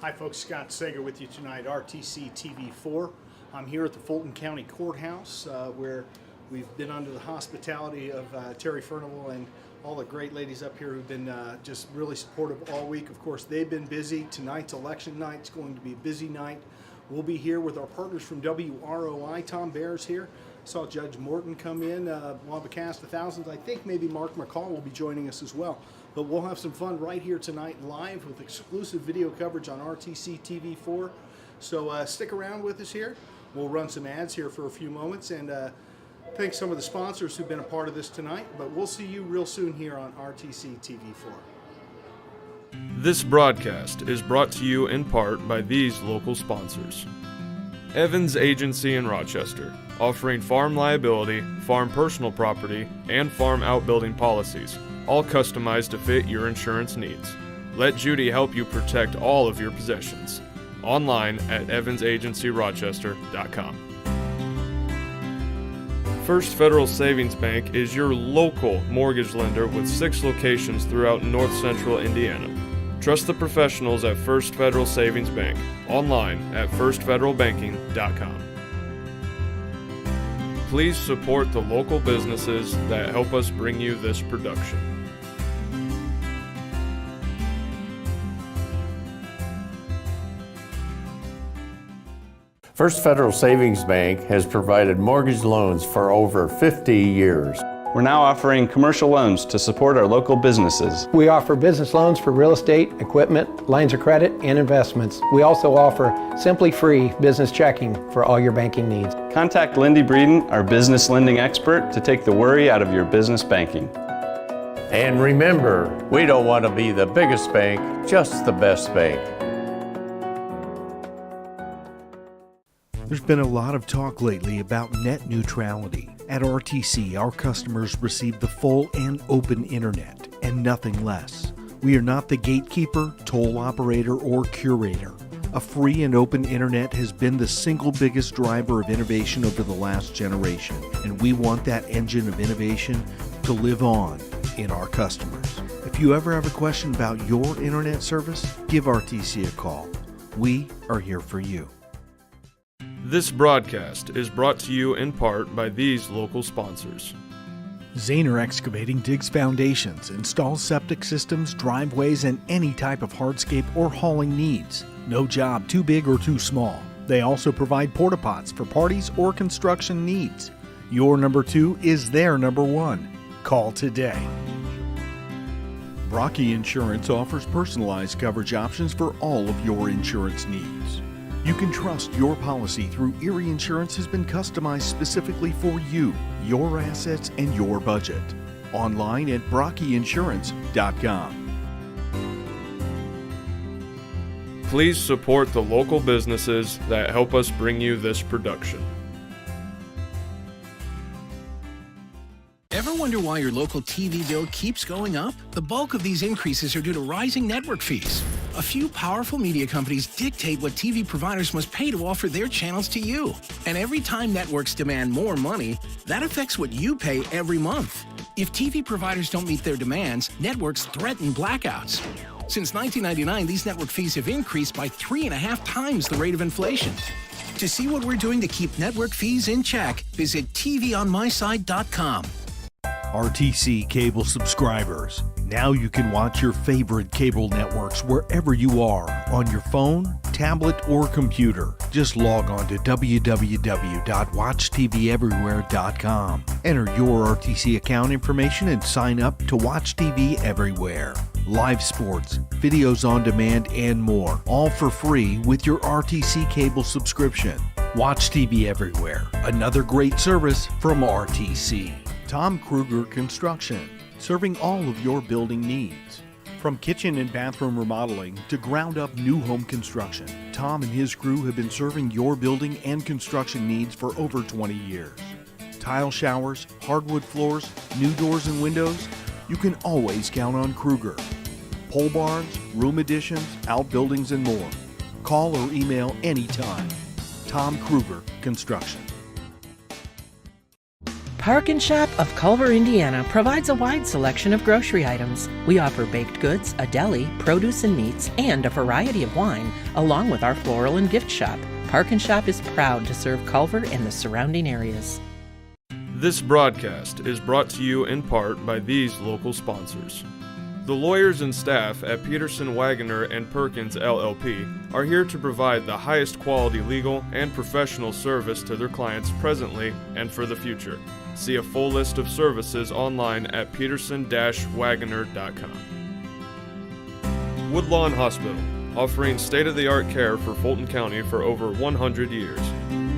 Hi folks, Scott Sager with you tonight, RTC TV4. I'm here at the Fulton County Courthouse where we've been under the hospitality of Terry Furnival and all the great ladies up here who've been just really supportive all week. Of course, they've been busy. Tonight's election night. It's going to be a busy night. We'll be here with our partners from WROI. Tom Baer's here. Saw Judge Morton come in. We'll have a cast of thousands. I think maybe Mark McCall will be joining us as well. But we'll have some fun right here tonight live with exclusive video coverage on RTC TV4. So stick around with us here. We'll run some ads here for a few moments and thank some of the sponsors who've been a part of this tonight. But we'll see you real soon here on RTC TV4. This broadcast is brought to you in part by these local sponsors. Evans Agency in Rochester, offering farm liability, farm personal property, and farm outbuilding policies, all customized to fit your insurance needs. Let Judy help you protect all of your possessions. Online at evansagencyrochester.com. First Federal Savings Bank is your local mortgage lender with 6 locations throughout North Central Indiana. Trust the professionals at First Federal Savings Bank. Online at firstfederalbanking.com. Please support the local businesses that help us bring you this production. First Federal Savings Bank has provided mortgage loans for over 50 years. We're now offering commercial loans to support our local businesses. We offer business loans for real estate, equipment, lines of credit, and investments. We also offer Simply Free business checking for all your banking needs. Contact Lindy Breeden, our business lending expert, to take the worry out of your business banking. And remember, we don't want to be the biggest bank, just the best bank. There's been a lot of talk lately about net neutrality. At RTC, our customers receive the full and open internet and nothing less. We are not the gatekeeper, toll operator, or curator. A free and open internet has been the single biggest driver of innovation over the last generation, and we want that engine of innovation to live on in our customers. If you ever have a question about your internet service, give RTC a call. We are here for you. This broadcast is brought to you in part by these local sponsors. Zahner Excavating digs foundations, installs septic systems, driveways, and any type of hardscape or hauling needs. No job too big or too small. They also provide porta pots for parties or construction needs. Your number 2 is their number 1. Call today. Brocky Insurance offers personalized coverage options for all of your insurance needs. You can trust your policy through Erie Insurance has been customized specifically for you, your assets, and your budget. Online at brockyinsurance.com. Please support the local businesses that help us bring you this production. Ever wonder why your local TV bill keeps going up? The bulk of these increases are due to rising network fees. A few powerful media companies dictate what TV providers must pay to offer their channels to you. And every time networks demand more money, that affects what you pay every month. If TV providers don't meet their demands, networks threaten blackouts. Since 1999, these network fees have increased by 3.5 times the rate of inflation. To see what we're doing to keep network fees in check, visit tvonmyside.com. RTC cable subscribers. Now you can watch your favorite cable networks wherever you are, on your phone, tablet, or computer. Just log on to www.watchtveverywhere.com. Enter your RTC account information and sign up to watch TV everywhere. Live sports, videos on demand, and more, all for free with your RTC cable subscription. Watch TV everywhere. Another great service from RTC. Tom Kruger Construction, serving all of your building needs. From kitchen and bathroom remodeling to ground-up new home construction, Tom and his crew have been serving your building and construction needs for over 20 years. Tile showers, hardwood floors, new doors and windows, you can always count on Kruger. Pole barns, room additions, outbuildings, and more. Call or email anytime. Tom Kruger Construction. Park and Shop of Culver, Indiana provides a wide selection of grocery items. We offer baked goods, a deli, produce and meats, and a variety of wine, along with our floral and gift shop. Park and Shop is proud to serve Culver and the surrounding areas. This broadcast is brought to you in part by these local sponsors. The lawyers and staff at Peterson, Wagoner & Perkins LLP are here to provide the highest quality legal and professional service to their clients presently and for the future. See a full list of services online at peterson-wagoner.com. Woodlawn Hospital, offering state-of-the-art care for Fulton County for over 100 years.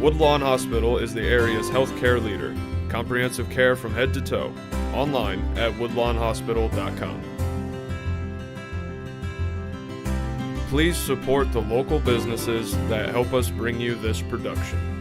Woodlawn Hospital is the area's healthcare leader. Comprehensive care from head to toe. Online at woodlawnhospital.com. Please support the local businesses that help us bring you this production.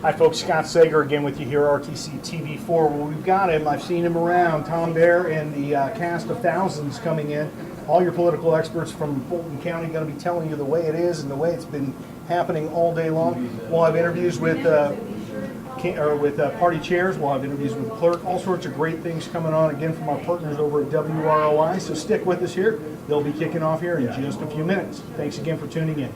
Hi folks, Scott Sager again with you here, RTC TV4. Well, we've got him. I've seen him around. Tom Baer and the cast of thousands coming in. All your political experts from Fulton County going to be telling you the way it is and the way it's been happening all day long. We'll have interviews with party chairs. We'll have interviews with the clerk. All sorts of great things coming on again from our partners over at WROI. So stick with us here. They'll be kicking off here in just a few minutes. Thanks again for tuning in.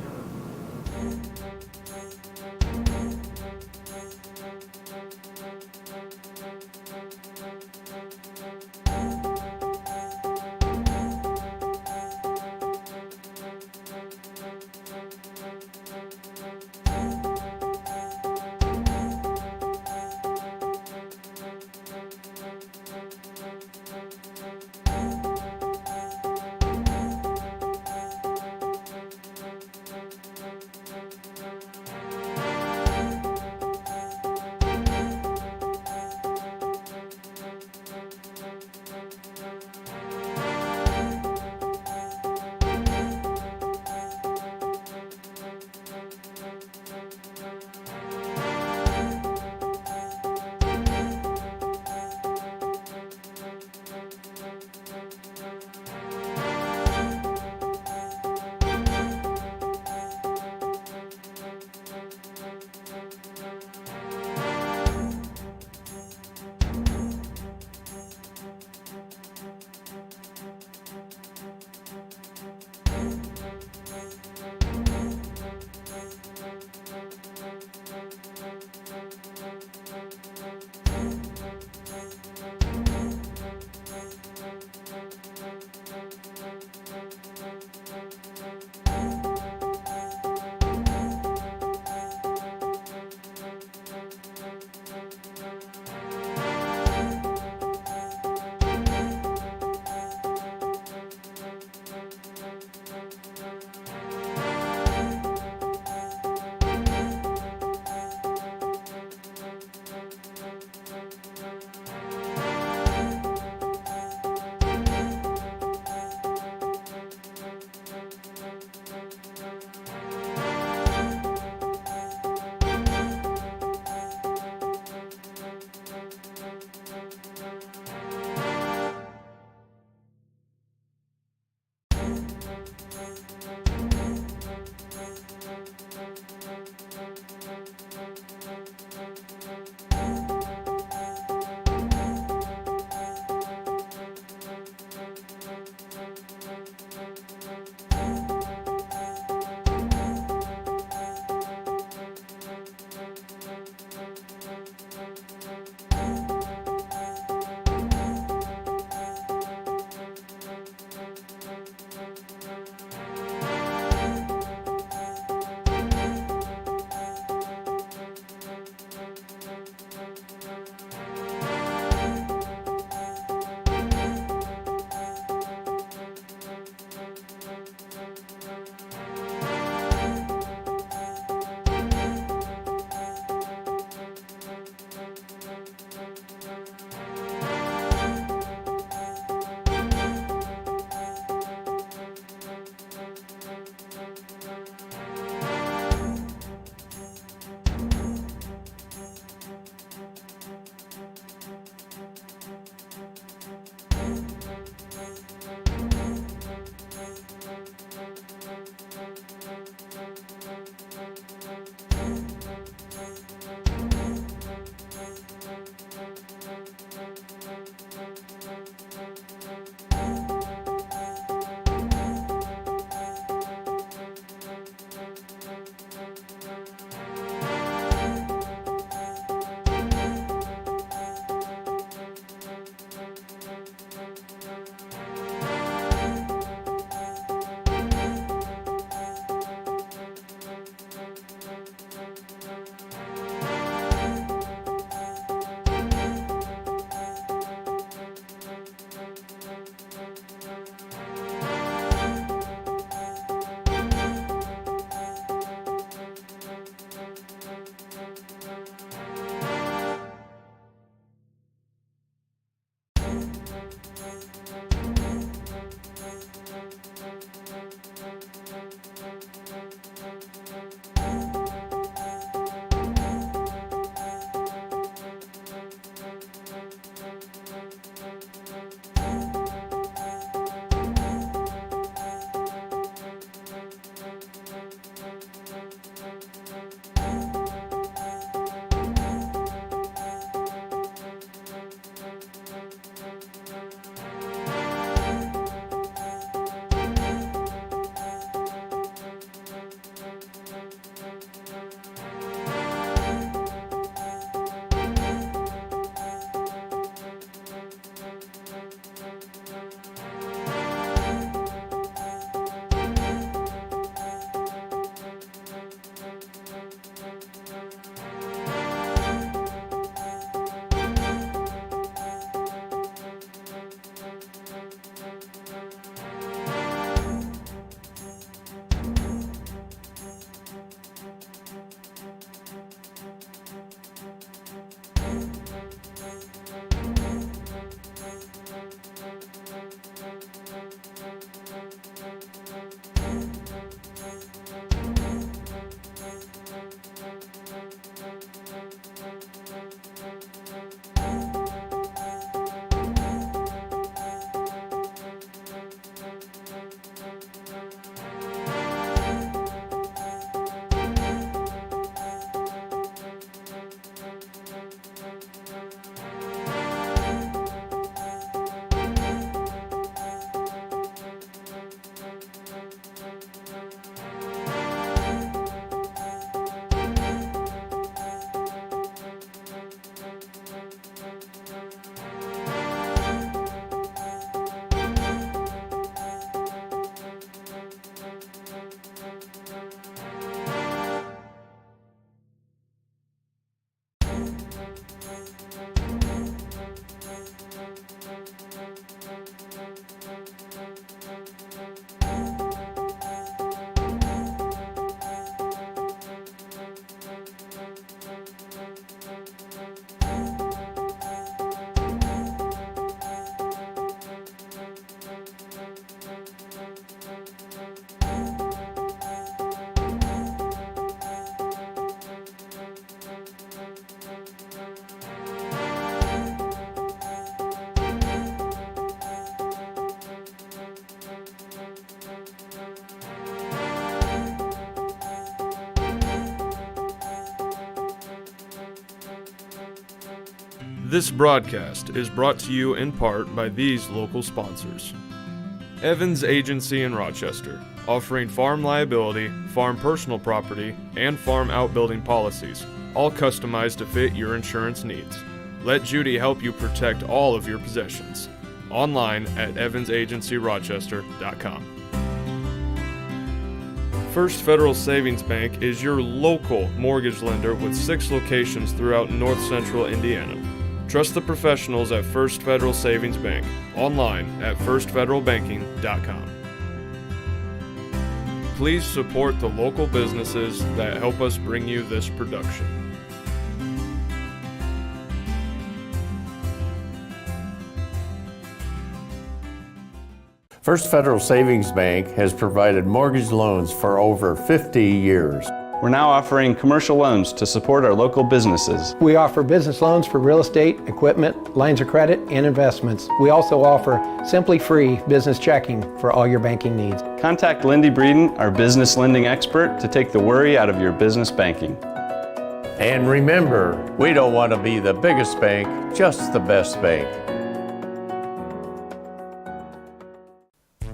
This broadcast is brought to you in part by these local sponsors. Evans Agency in Rochester, offering farm liability, farm personal property, and farm outbuilding policies, all customized to fit your insurance needs. Let Judy help you protect all of your possessions. Online at evansagencyrochester.com. First Federal Savings Bank is your local mortgage lender with 6 locations throughout north central Indiana. Trust the professionals at First Federal Savings Bank. Online at firstfederalbanking.com. Please support the local businesses that help us bring you this production. First Federal Savings Bank has provided mortgage loans for over 50 years. We're now offering commercial loans to support our local businesses. We offer business loans for real estate, equipment, lines of credit, and investments. We also offer Simply Free business checking for all your banking needs. Contact Lindy Breeden, our business lending expert, to take the worry out of your business banking. And remember, we don't want to be the biggest bank, just the best bank.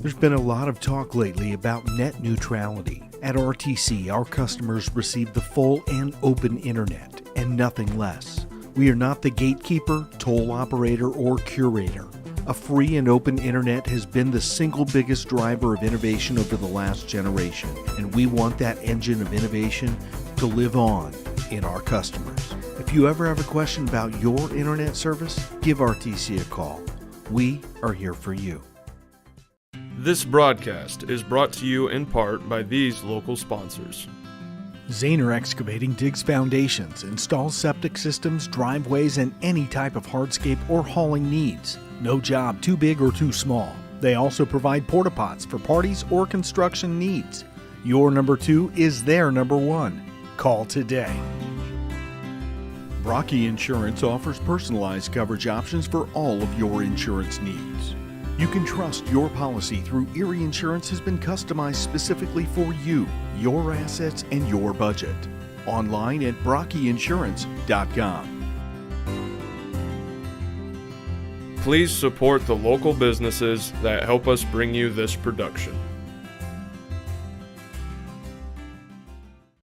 There's been a lot of talk lately about net neutrality. At RTC, our customers receive the full and open internet and nothing less. We are not the gatekeeper, toll operator, or curator. A free and open internet has been the single biggest driver of innovation over the last generation, and we want that engine of innovation to live on in our customers. If you ever have a question about your internet service, give RTC a call. We are here for you. This broadcast is brought to you in part by these local sponsors. Zahner Excavating digs foundations, installs septic systems, driveways, and any type of hardscape or hauling needs. No job too big or too small. They also provide porta pots for parties or construction needs. Your number 2 is their number 1. Call today. Brocky Insurance offers personalized coverage options for all of your insurance needs. You can trust your policy through Erie Insurance has been customized specifically for you, your assets, and your budget. Online at brockyinsurance.com. Please support the local businesses that help us bring you this production.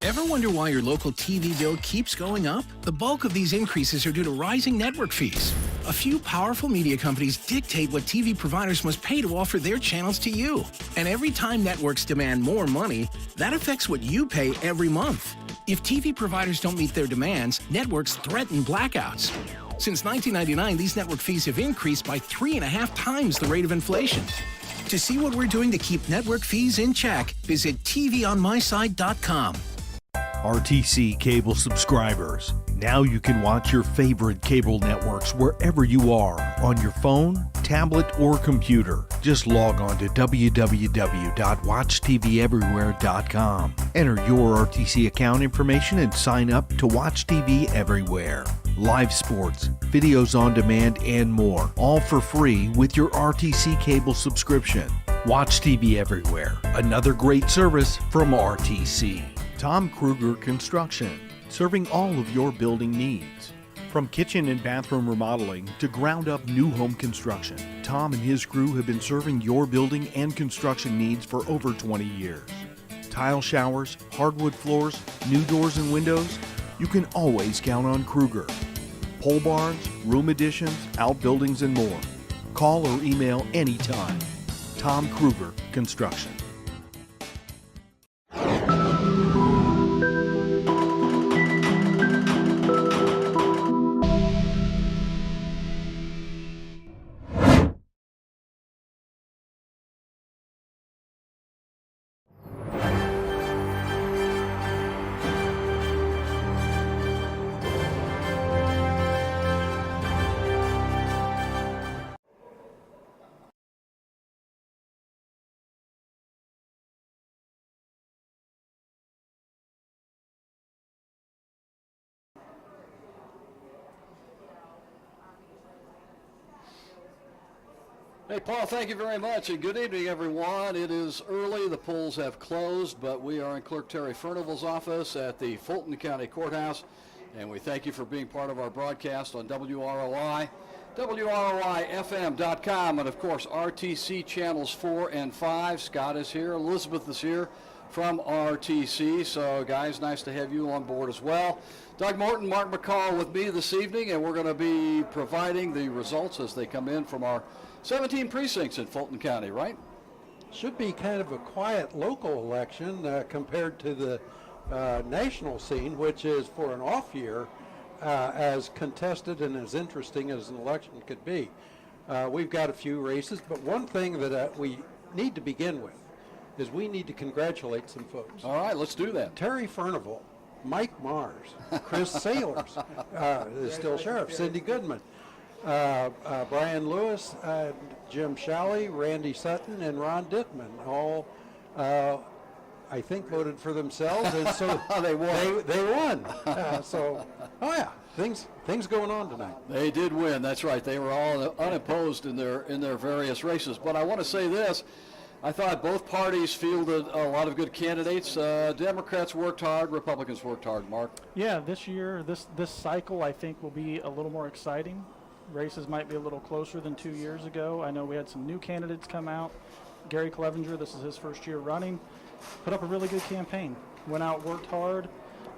Ever wonder why your local TV bill keeps going up? The bulk of these increases are due to rising network fees. A few powerful media companies dictate what TV providers must pay to offer their channels to you. And every time networks demand more money, that affects what you pay every month. If TV providers don't meet their demands, networks threaten blackouts. Since 1999, these network fees have increased by 3.5 times the rate of inflation. To see what we're doing to keep network fees in check, visit tvonmyside.com. RTC cable subscribers. Now you can watch your favorite cable networks wherever you are, on your phone, tablet, or computer. Just log on to www.watchtveverywhere.com. Enter your RTC account information and sign up to watch TV everywhere. Live sports, videos on demand, and more, all for free with your RTC cable subscription. Watch TV everywhere. Another great service from RTC. Tom Kruger Construction, serving all of your building needs. From kitchen and bathroom remodeling to ground-up new home construction, Tom and his crew have been serving your building and construction needs for over 20 years. Tile showers, hardwood floors, new doors and windows, you can always count on Kruger. Pole barns, room additions, outbuildings, and more. Call or email anytime. Tom Kruger Construction. Hey, Paul, thank you very much, and good evening, everyone. It is early. The polls have closed, but we are in Clerk Terry Furnival's office at the Fulton County Courthouse, And we thank you for being part of our broadcast on WROI, WROIFM.com, and of course RTC channels 4 and 5. Scott is here, Elizabeth is here from RTC. So guys, nice to have you on board as well. Doug Morton, Mark McCall with me this evening, and we're going to be providing the results as they come in from our 17 precincts in Fulton County, right? Should be kind of a quiet local election compared to the national scene, which is for an off year as contested and as interesting as an election could be. We've got a few races, but one thing that we need to begin with is we need to congratulate some folks. All right, let's do that. Terry Furnival, Mike Mars, Chris Sailors, is still sheriff, Cindy Goodman, Brian Lewis, Jim Shalley, Randy Sutton, and Ron Dittman, all I think voted for themselves, and so they won. They won. So, oh yeah, things going on tonight. They did win. That's right. They were all unopposed in their various races. But I want to say this: I thought both parties fielded a lot of good candidates. Democrats worked hard. Republicans worked hard. Mark. Yeah, this year, this cycle, I think will be a little more exciting. Races might be a little closer than 2 years ago. I know we had some new candidates come out. Gary Clevenger, this is his first year running, put up a really good campaign. Went out, worked hard.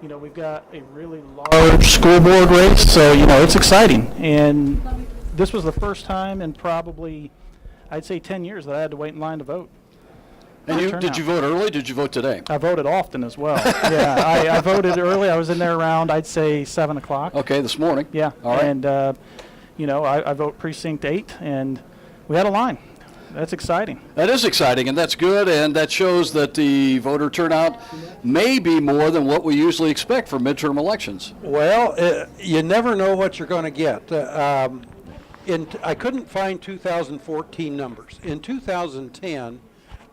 You know, we've got a really large school board race, so, you know, it's exciting. And this was the first time in probably, I'd say 10 years that I had to wait in line to vote. And did you vote early? Did you vote today? I voted often as well. Yeah, I voted early. I was in there around, I'd say, 7 o'clock. Okay, this morning. Yeah. All right. And, you know, I vote precinct 8, and we had a line. That's exciting. That is exciting, and that's good, and that shows that the voter turnout may be more than what we usually expect for midterm elections. Well, you never know what you're going to get. I couldn't find 2014 numbers. In 2010,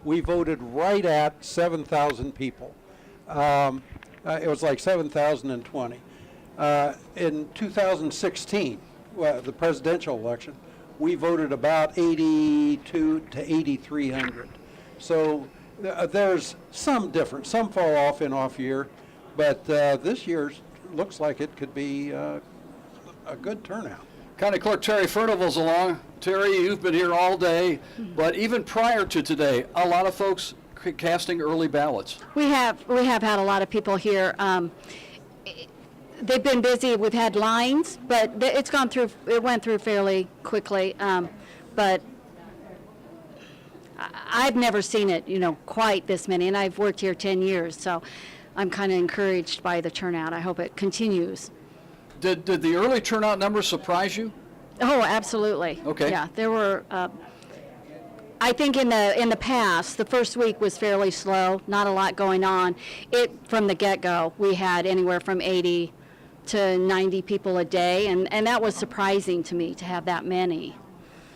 we voted right at 7,000 people. It was like 7,020. In 2016, the presidential election, we voted about 82 to 8,300. So there's some difference. Some fall off in off year, but this year looks like it could be a good turnout. County Clerk Terry Furnival's along. Terry, you've been here all day, but even prior to today, a lot of folks casting early ballots. We have had a lot of people here. They've been busy. We've had lines, but it went through fairly quickly. But I've never seen it, you know, quite this many, and I've worked here 10 years, so I'm kind of encouraged by the turnout. I hope it continues. Did the early turnout numbers surprise you? Oh, absolutely. Okay. Yeah, there were. I think in the past, the first week was fairly slow. Not a lot going on. From the get-go, we had anywhere from 80 to 90 people a day, and that was surprising to me to have that many.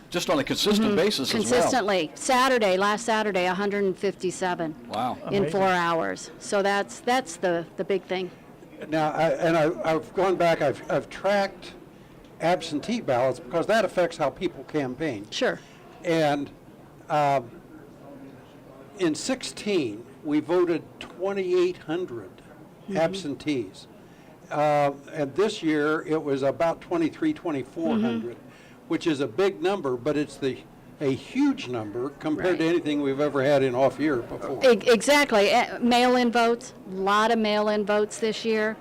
Just on a consistent basis Consistently. As well. Last Saturday, 157. Wow. In 4 hours. So that's the big thing. Now, I've gone back, I've tracked absentee ballots because that affects how people campaign. Sure. And in 16, we voted 2,800 absentees. And this year, it was about 2,400, which is a big number, but it's a huge number compared to anything we've ever had in off year before. Exactly. Mail-in votes, a lot of mail-in votes this year.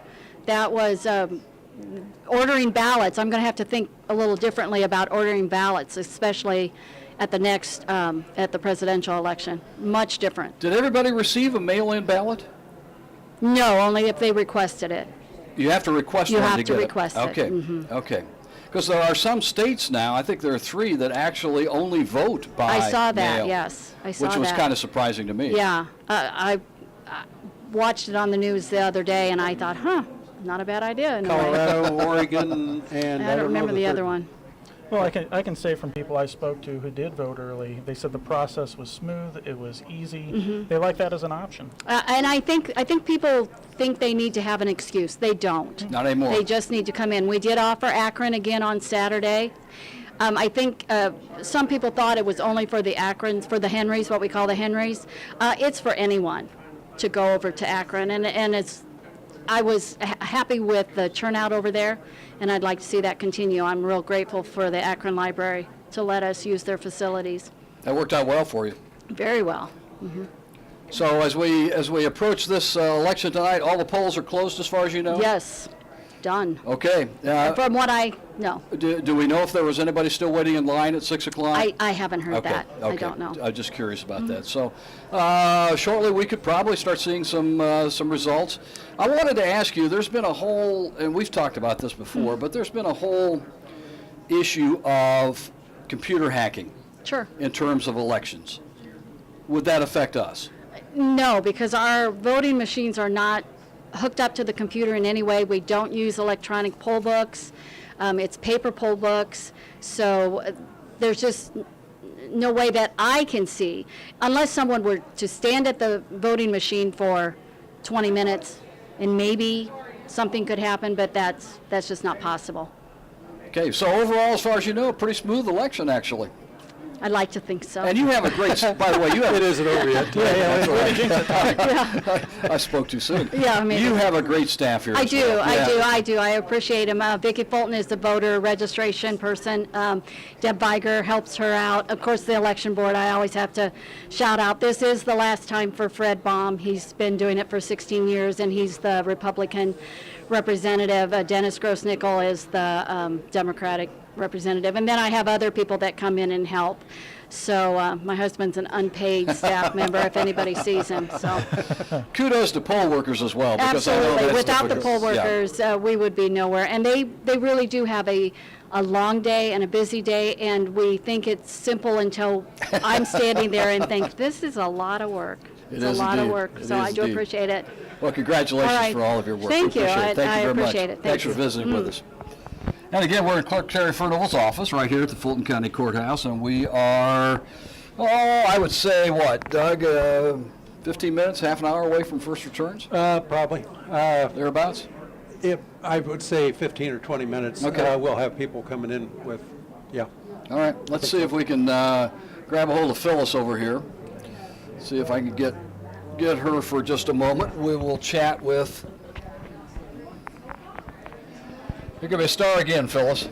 That was ordering ballots. I'm going to have to think a little differently about ordering ballots, especially at the next, at the presidential election. Much different. Did everybody receive a mail-in ballot? No, only if they requested it. You have to request one to get it. You have to request it. Okay, okay. Because there are some states now, I think there are 3 that actually only vote by I saw that, mail, yes. I saw that. which was kind of surprising to me. Yeah. I watched it on the news the other day, and I thought, not a bad idea. In Colorado, a way. Oregon, and I don't remember the other one. Well, I can say from people I spoke to who did vote early, they said the process was smooth, it was easy. They like that as an option. And I think people think they need to have an excuse. They don't. Not anymore. They just need to come in. We did offer Akron again on Saturday. I think some people thought it was only for the Akrons, for the Henrys, what we call the Henrys. It's for anyone to go over to Akron, and it's. I was happy with the turnout over there, and I'd like to see that continue. I'm real grateful for the Akron Library to let us use their facilities. That worked out well for you. Very well. Mm-hmm. So as we approach this election tonight, all the polls are closed as far as you know? Yes, done. Okay. From what I know. Do we know if there was anybody still waiting in line at 6 o'clock? I haven't heard that. Okay. I don't know. I'm just curious about that. So shortly we could probably start seeing some results. I wanted to ask you, there's been a whole, and we've talked about this before, but there's been a whole issue of computer hacking. Sure. In terms of elections. Would that affect us? No, because our voting machines are not hooked up to the computer in any way. We don't use electronic poll books. It's paper poll books. So there's just no way that I can see, unless someone were to stand at the voting machine for 20 minutes and maybe something could happen, but that's just not possible. Okay, so overall, as far as you know, a pretty smooth election, actually. I'd like to think so. And you have a great, by the way, you have... It isn't over yet. That's right. I spoke too soon. Yeah, I mean... You have a great staff here. I do. I appreciate him. Vicki Fulton is the voter registration person. Deb Biger helps her out. Of course, the election board, I always have to shout out. This is the last time for Fred Baum. He's been doing it for 16 years, and he's the Republican representative. Dennis Gross-Nickel is the Democratic representative, and then I have other people that come in and help. So my husband's an unpaid staff member if anybody sees him. So kudos to poll workers as well. Because absolutely, I know that's without the poll workers, we would be nowhere. And they really do have a long day and a busy day, and we think it's simple until I'm standing there and think this is a lot of work. It's a lot of work. So I do appreciate it. Well, congratulations for all of your work. Thank you. Thank you very appreciate much. it. Thanks for visiting with us. And again, we're in Clerk Terry Furnival's office right here at the Fulton County Courthouse, and we are, I would say, what, Doug, 15 minutes, half an hour away from first returns? Probably. Thereabouts? I would say 15 or 20 minutes. Okay. We'll have people coming in with, yeah. All right, let's see if we can grab a hold of Phyllis over here. See if I can get her for just a moment. We will chat with... You're going to be a star again, Phyllis.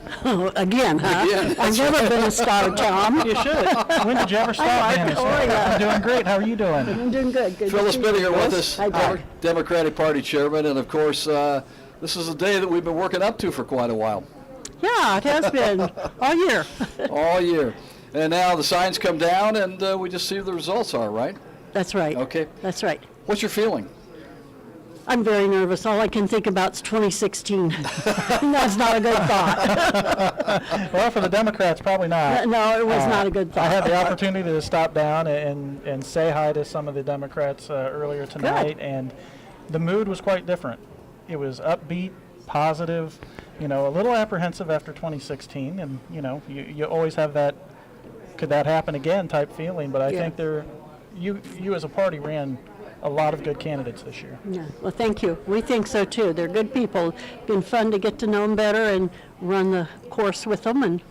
Again, huh? Again, I've never been a star, Tom. You should. When did you ever stop being a star? I'm doing great. How are you doing? I'm doing good. Good. Phyllis Bittinger with us, Hi, Democratic Party chairman, and of course, this is a day that we've been working up to for quite a while. Yeah, it has been all year. All year. And now the signs come down, and we just see what the results are, right? That's right. Okay. That's right. What's your feeling? I'm very nervous. All I can think about is 2016. That's not a good thought. Well, for the Democrats, probably not. No, it was not a good thought. I had the opportunity to stop down and say hi to some of the Democrats earlier tonight, and the mood was quite different. It was upbeat, positive, a little apprehensive after 2016, and, you always have that, could that happen again type feeling, but I think you as a party ran a lot of good candidates this year. Yeah. Well, thank you. We think so too. They're good people. Been fun to get to know them better and run the course with them, and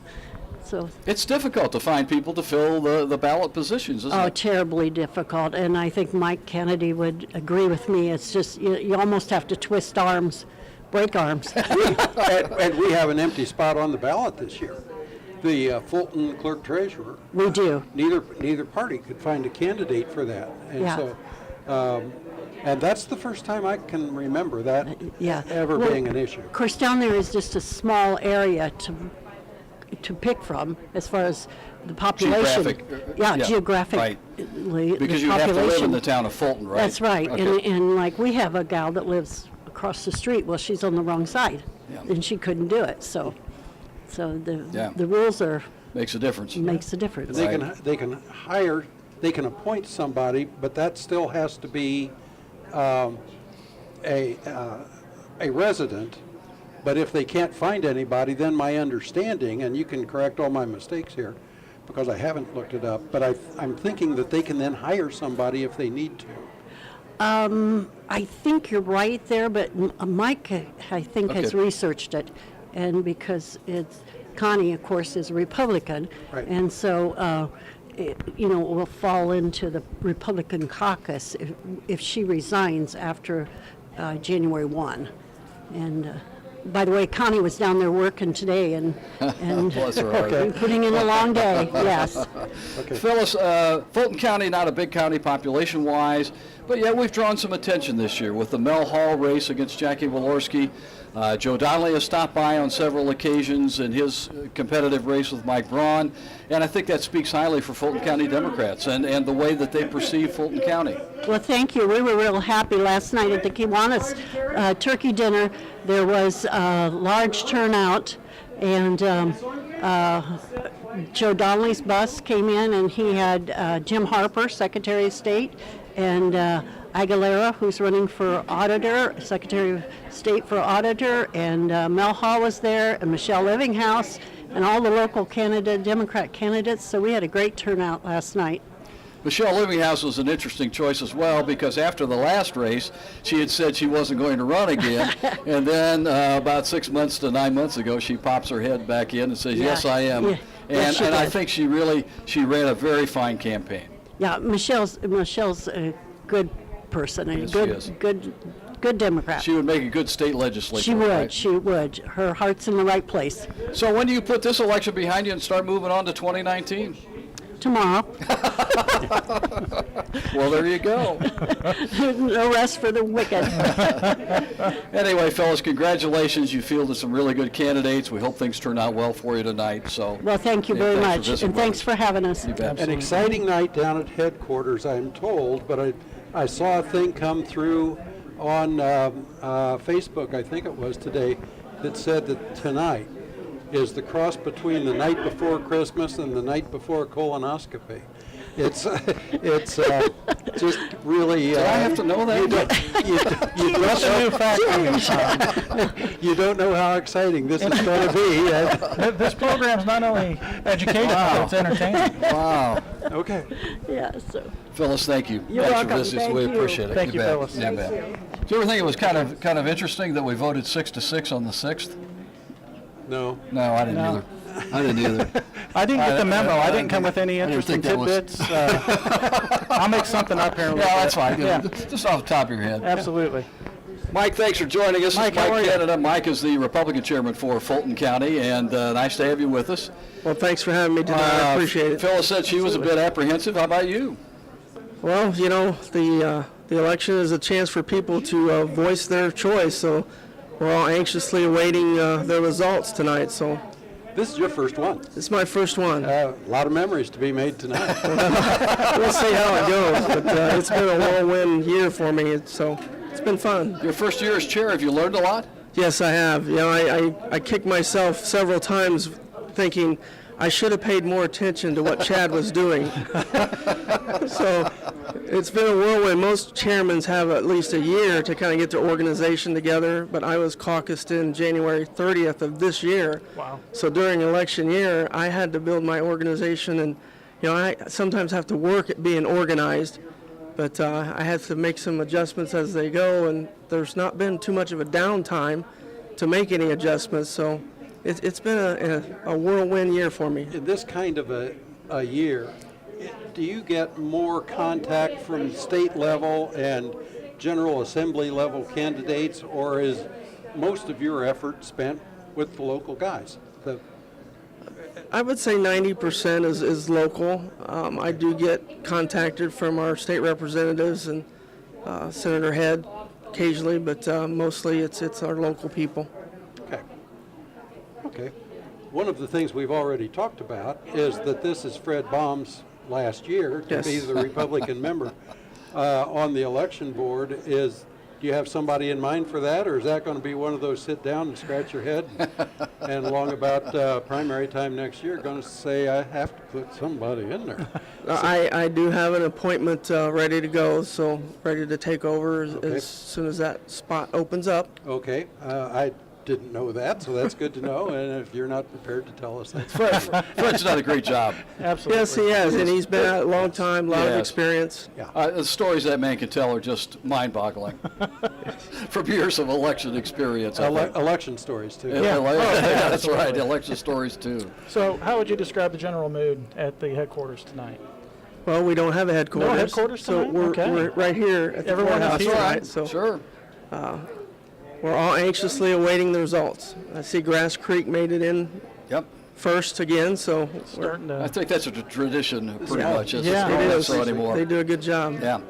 so. It's difficult to find people to fill the ballot positions, isn't it? Oh, terribly difficult. And I think Mike Kennedy would agree with me. It's just you almost have to twist arms, break arms. And we have an empty spot on the ballot this year. The Fulton clerk treasurer. We do. Neither party could find a candidate for that, and so. And that's the first time I can remember that ever being an issue. Of course, down there is just a small area to pick from as far as the population. Geographically. Right. Because you have to live in the town of Fulton, right? That's right. Okay. And like we have a gal that lives across the street. Well, she's on the wrong side, and she couldn't do it. So the rules are makes a difference. Makes a difference. They can appoint somebody, but that still has to be a resident. But if they can't find anybody, then my understanding, and you can correct all my mistakes here, because I haven't looked it up, but I'm thinking that they can then hire somebody if they need to. I think you're right there, but Mike, I think, has researched it, and because Connie, of course, is a Republican, and so. It will fall into the Republican caucus if she resigns after January 1. And by the way, Connie was down there working today and Bless her heart. and putting in a long day, yes. Phyllis, Fulton County, not a big county population-wise, but yeah, we've drawn some attention this year with the Mel Hall race against Jackie Walorski. Joe Donnelly has stopped by on several occasions in his competitive race with Mike Braun, and I think that speaks highly for Fulton County Democrats and the way that they perceive Fulton County. Well, thank you. We were real happy last night at the Kiwanis turkey dinner. There was a large turnout, and Joe Donnelly's bus came in, and he had Jim Harper, Secretary of State, and Aguilera, who's running for auditor, Secretary of State for auditor, and Mel Hall was there, and Michelle Livinghouse, and all the local Democrat candidates. So we had a great turnout last night. Michelle Livinghouse was an interesting choice as well, because after the last race, she had said she wasn't going to run again, and then about 6 months to 9 months ago, she pops her head back in and says, yes, I am. Yeah. Yes, And I did. think she ran a very fine campaign. Yeah, Michelle's a good person, a Yes, she is. good Democrat. She would make a good state legislator. She would, right? she would. Her heart's in the right place. So when do you put this election behind you and start moving on to 2019? Tomorrow. Well, there you go. No rest for the wicked. Anyway, fellas, congratulations. You fielded some really good candidates. We hope things turn out well for you tonight. So, Well, thank you yeah, very thanks for much, visiting and with thanks us. for having us. You bet. An exciting night down at headquarters, I'm told, but I saw a thing come through on Facebook, I think it was today, that said that tonight is the cross between the night before Christmas and the night before colonoscopy. It's just really. Do I have to know that? You don't know how exciting this is going to be. This program's not only educational, but it's entertaining. Wow. Okay. Yeah, so. Phyllis, thank you. You're Thanks for welcome. visiting. Thank We you. appreciate it. Thank you, bet. Phyllis. You bet. Do you ever think it was kind of interesting that we voted 6-6 on the 6th? No. No, I didn't either. I didn't either. I didn't get the memo. I didn't come with any I didn't interesting think that was- tidbits. I'll make something up here. in a Yeah, little that's bit. fine. Yeah, Just off the top of your head. absolutely. Mike, thanks for joining us. Mike, This is how are Mike you? Canada. Mike is the Republican chairman for Fulton County, and nice to have you with us. Well, thanks for having me tonight. I appreciate it. Phyllis said she was a bit apprehensive. How about you? Well, you know, the election is a chance for people to voice their choice, so we're all anxiously awaiting the results tonight. So This is your first one. it's my first one. A lot of memories to be made tonight. We'll see how it goes, but it's been a whirlwind year for me, so it's been fun. Your first year as chair, have you learned a lot? Yes, I have. You know, I kicked myself several times thinking I should have paid more attention to what Chad was doing. So it's been a whirlwind. Most chairmen have at least a year to kind of get their organization together, but I was caucused in January 30th of this year. Wow. So during election year, I had to build my organization, and you know, I sometimes have to work at being organized, but I have to make some adjustments as they go, and there's not been too much of a downtime to make any adjustments, so it's been a whirlwind year for me. In this kind of a year, do you get more contact from state level and General Assembly level candidates, or is most of your effort spent with the local guys? I would say 90% is local. I do get contacted from our state representatives and Senator Head occasionally, but mostly it's our local people. Okay. One of the things we've already talked about is that this is Fred Baum's last year to Yes. be the Republican member on the election board. Do you have somebody in mind for that, or is that going to be one of those sit down and scratch your head and along about primary time next year going to say, I have to put somebody in there? I do have an appointment ready to go, so ready to take over Okay. as soon as that spot opens up. Okay, I didn't know that, so that's good to know, and if you're not prepared to tell us, that's Fred's done a great job. Absolutely. Yes, he has, and he's been at it a long time, a lot of Yes. experience. The stories that man can tell are just mind-boggling. From years of election experience. I think. Election stories, too. Yeah, that's right. Election stories, too. So, how would you describe the general mood at the headquarters tonight? Well, we don't have a headquarters. No headquarters so tonight? we're Okay. right here at the Everyone is courthouse here. tonight. So Sure. We're all anxiously awaiting the results. I see Grass Creek made it in first again, so I think that's a tradition, pretty much. It's yeah, not it is. so anymore. They do a good job. Yeah.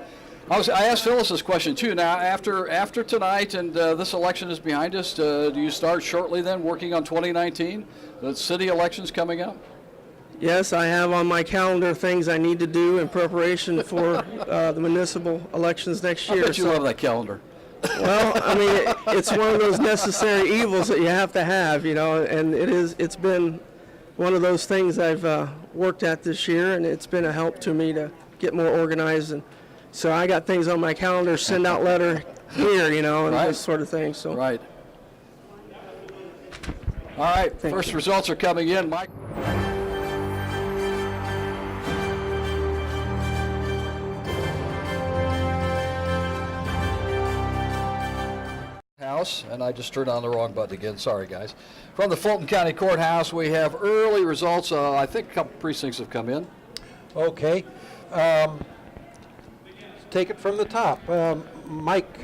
I asked Phyllis this question too. Now, after tonight and this election is behind us, do you start shortly then working on 2019? The city elections coming up? Yes, I have on my calendar things I need to do in preparation for the municipal elections next year. I bet you love that calendar. Well, I mean, it's one of those necessary evils that you have to have, you know, and it's been one of those things I've worked at this year, and it's been a help to me to get more organized. And so I got things on my calendar, send out letter here, you know, and this sort of thing. So. Right. All right, first results are coming in. Mike. House, and I just turned on the wrong button again. Sorry, guys. From the Fulton County Courthouse, we have early results. I think a couple precincts have come in. Okay. Take it from the top. Mike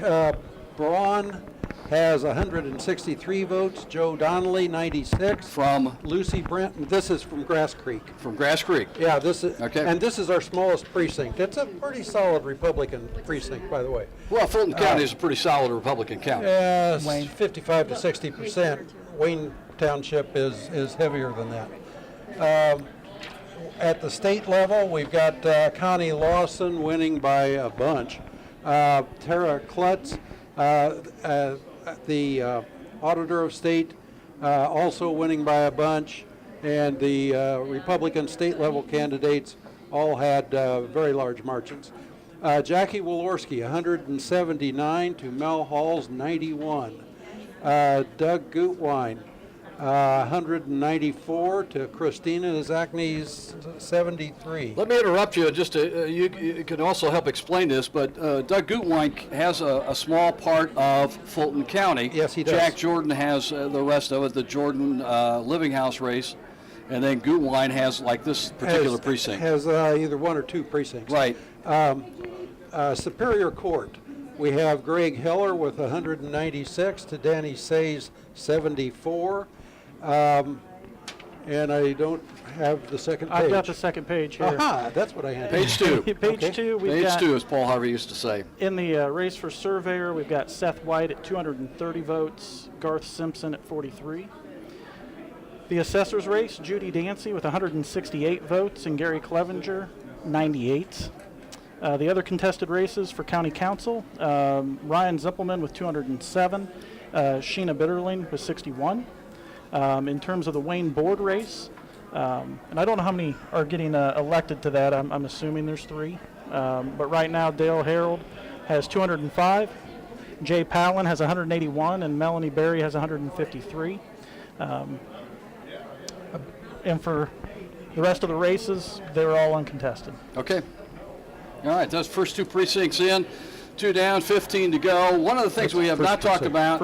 Braun has 163 votes. Joe Donnelly, 96. From? Lucy Brent. This is from Grass Creek. From Grass Creek. Yeah, this is. Okay. And this is our smallest precinct. It's a pretty solid Republican precinct, by the way. Well, Fulton County is a pretty solid Republican county. Yes, 55 to 60%. Wayne Township is heavier than that. At the state level, we've got Connie Lawson winning by a bunch. Tara Klutz, the Auditor of State, also winning by a bunch. And the Republican state level candidates all had very large margins. Jackie Walorski, 179 to Mel Hall's 91. Doug Gutwein, 194 to Christina Zachney's 73. Let me interrupt you. Just you can also help explain this, but Doug Gutwein has a small part of Fulton County. Yes, he does. Jack Jordan has the rest of it, the Jordan Living House race, and then Gutwein has like this particular precinct. Has either one or two precincts. Right. Superior Court, we have Greg Heller with 196 to Danny Say's 74. And I don't have the second page. I've got the second page here. Aha, that's what I had. Page two. Page two. Page two, as Paul Harvey used to say. In the race for surveyor, we've got Seth White at 230 votes, Garth Simpson at 43. The assessor's race, Judy Dancy with 168 votes, and Gary Clevenger, 98. The other contested races for county council, Ryan Zippelman with 207, Sheena Bitterling with 61. In terms of the Wayne board race, and I don't know how many are getting elected to that. I'm assuming there's 3. But right now, Dale Harold has 205. Jay Palin has 181, and Melanie Berry has 153. And for the rest of the races, they're all uncontested. Okay. All right, those first 2 precincts in, 2 down, 15 to go. One of the things we have not talked about.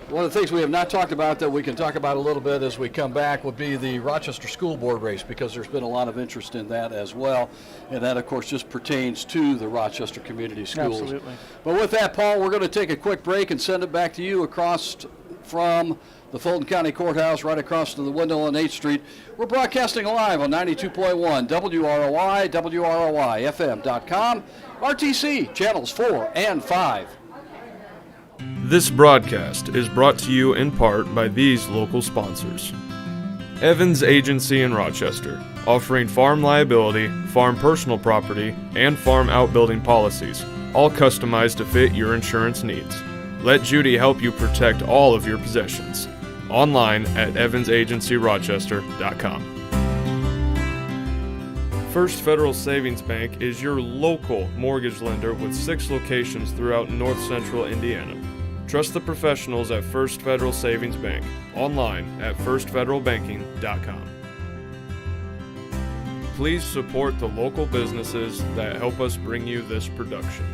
One of the things we have not talked about that we can talk about a little bit as we come back would be the Rochester School Board race, because there's been a lot of interest in that as well. And that, of course, just pertains to the Rochester Community Schools. Absolutely. But with that, Paul, we're going to take a quick break and send it back to you across from the Fulton County Courthouse, right across to the window on 8th Street. We're broadcasting live on 92.1 WROI, WROIFM.com, RTC, channels 4 and 5. This broadcast is brought to you in part by these local sponsors. Evans Agency in Rochester, offering farm liability, farm personal property, and farm outbuilding policies, all customized to fit your insurance needs. Let Judy help you protect all of your possessions. Online at evansagencyrochester.com. First Federal Savings Bank is your local mortgage lender with 6 locations throughout North Central Indiana. Trust the professionals at First Federal Savings Bank. Online at firstfederalbanking.com. Please support the local businesses that help us bring you this production.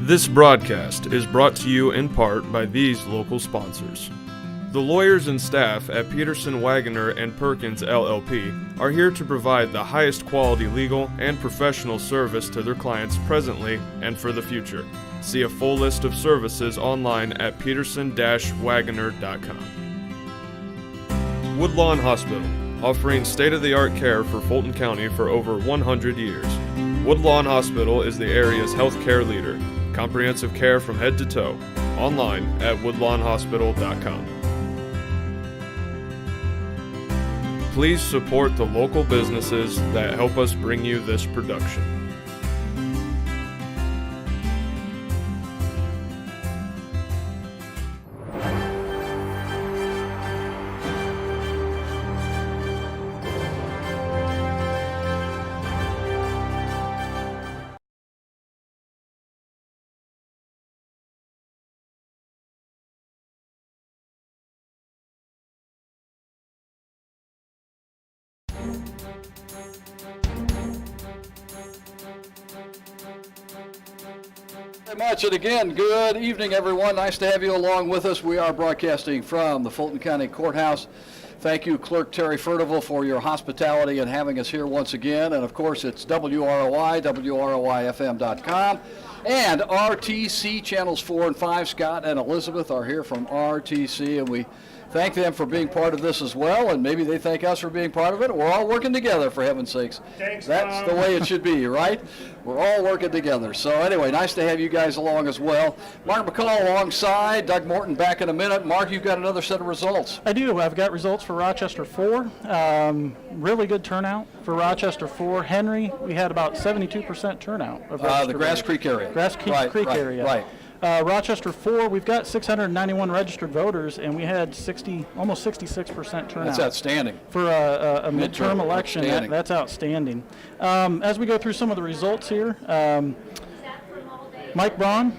This broadcast is brought to you in part by these local sponsors. The lawyers and staff at Peterson, Wagoner & Perkins LLP are here to provide the highest quality legal and professional service to their clients presently and for the future. See a full list of services online at peterson-wagoner.com. Woodlawn Hospital, offering state-of-the-art care for Fulton County for over 100 years. Woodlawn Hospital is the area's healthcare leader. Comprehensive care from head to toe. Online at woodlawnhospital.com. Please support the local businesses that help us bring you this production. Very much, and again, good evening, everyone. Nice to have you along with us. We are broadcasting from the Fulton County Courthouse. Thank you, Clerk Terry Furnival, for your hospitality and having us here once again. And of course, it's WROI, WROIFM.com, and RTC Channels 4 and 5. Scott and Elizabeth are here from RTC, and we thank them for being part of this as well, and maybe they thank us for being part of it. We're all working together, for heaven's sakes. Thanks, That's Tom. the way it should be, right? We're all working together. So anyway, nice to have you guys along as well. Mark McCall alongside, Doug Morton back in a minute. Mark, you've got another set of results. I do. I've got results for Rochester 4. Really good turnout for Rochester 4. Henry, we had about 72% turnout. Of The Grass Creek area. Grass Creek area. Right. Rochester 4, we've got 691 registered voters, and we had almost 66% turnout. That's outstanding. For a midterm election, outstanding. that's outstanding. As we go through some of the results here, Mike Braun,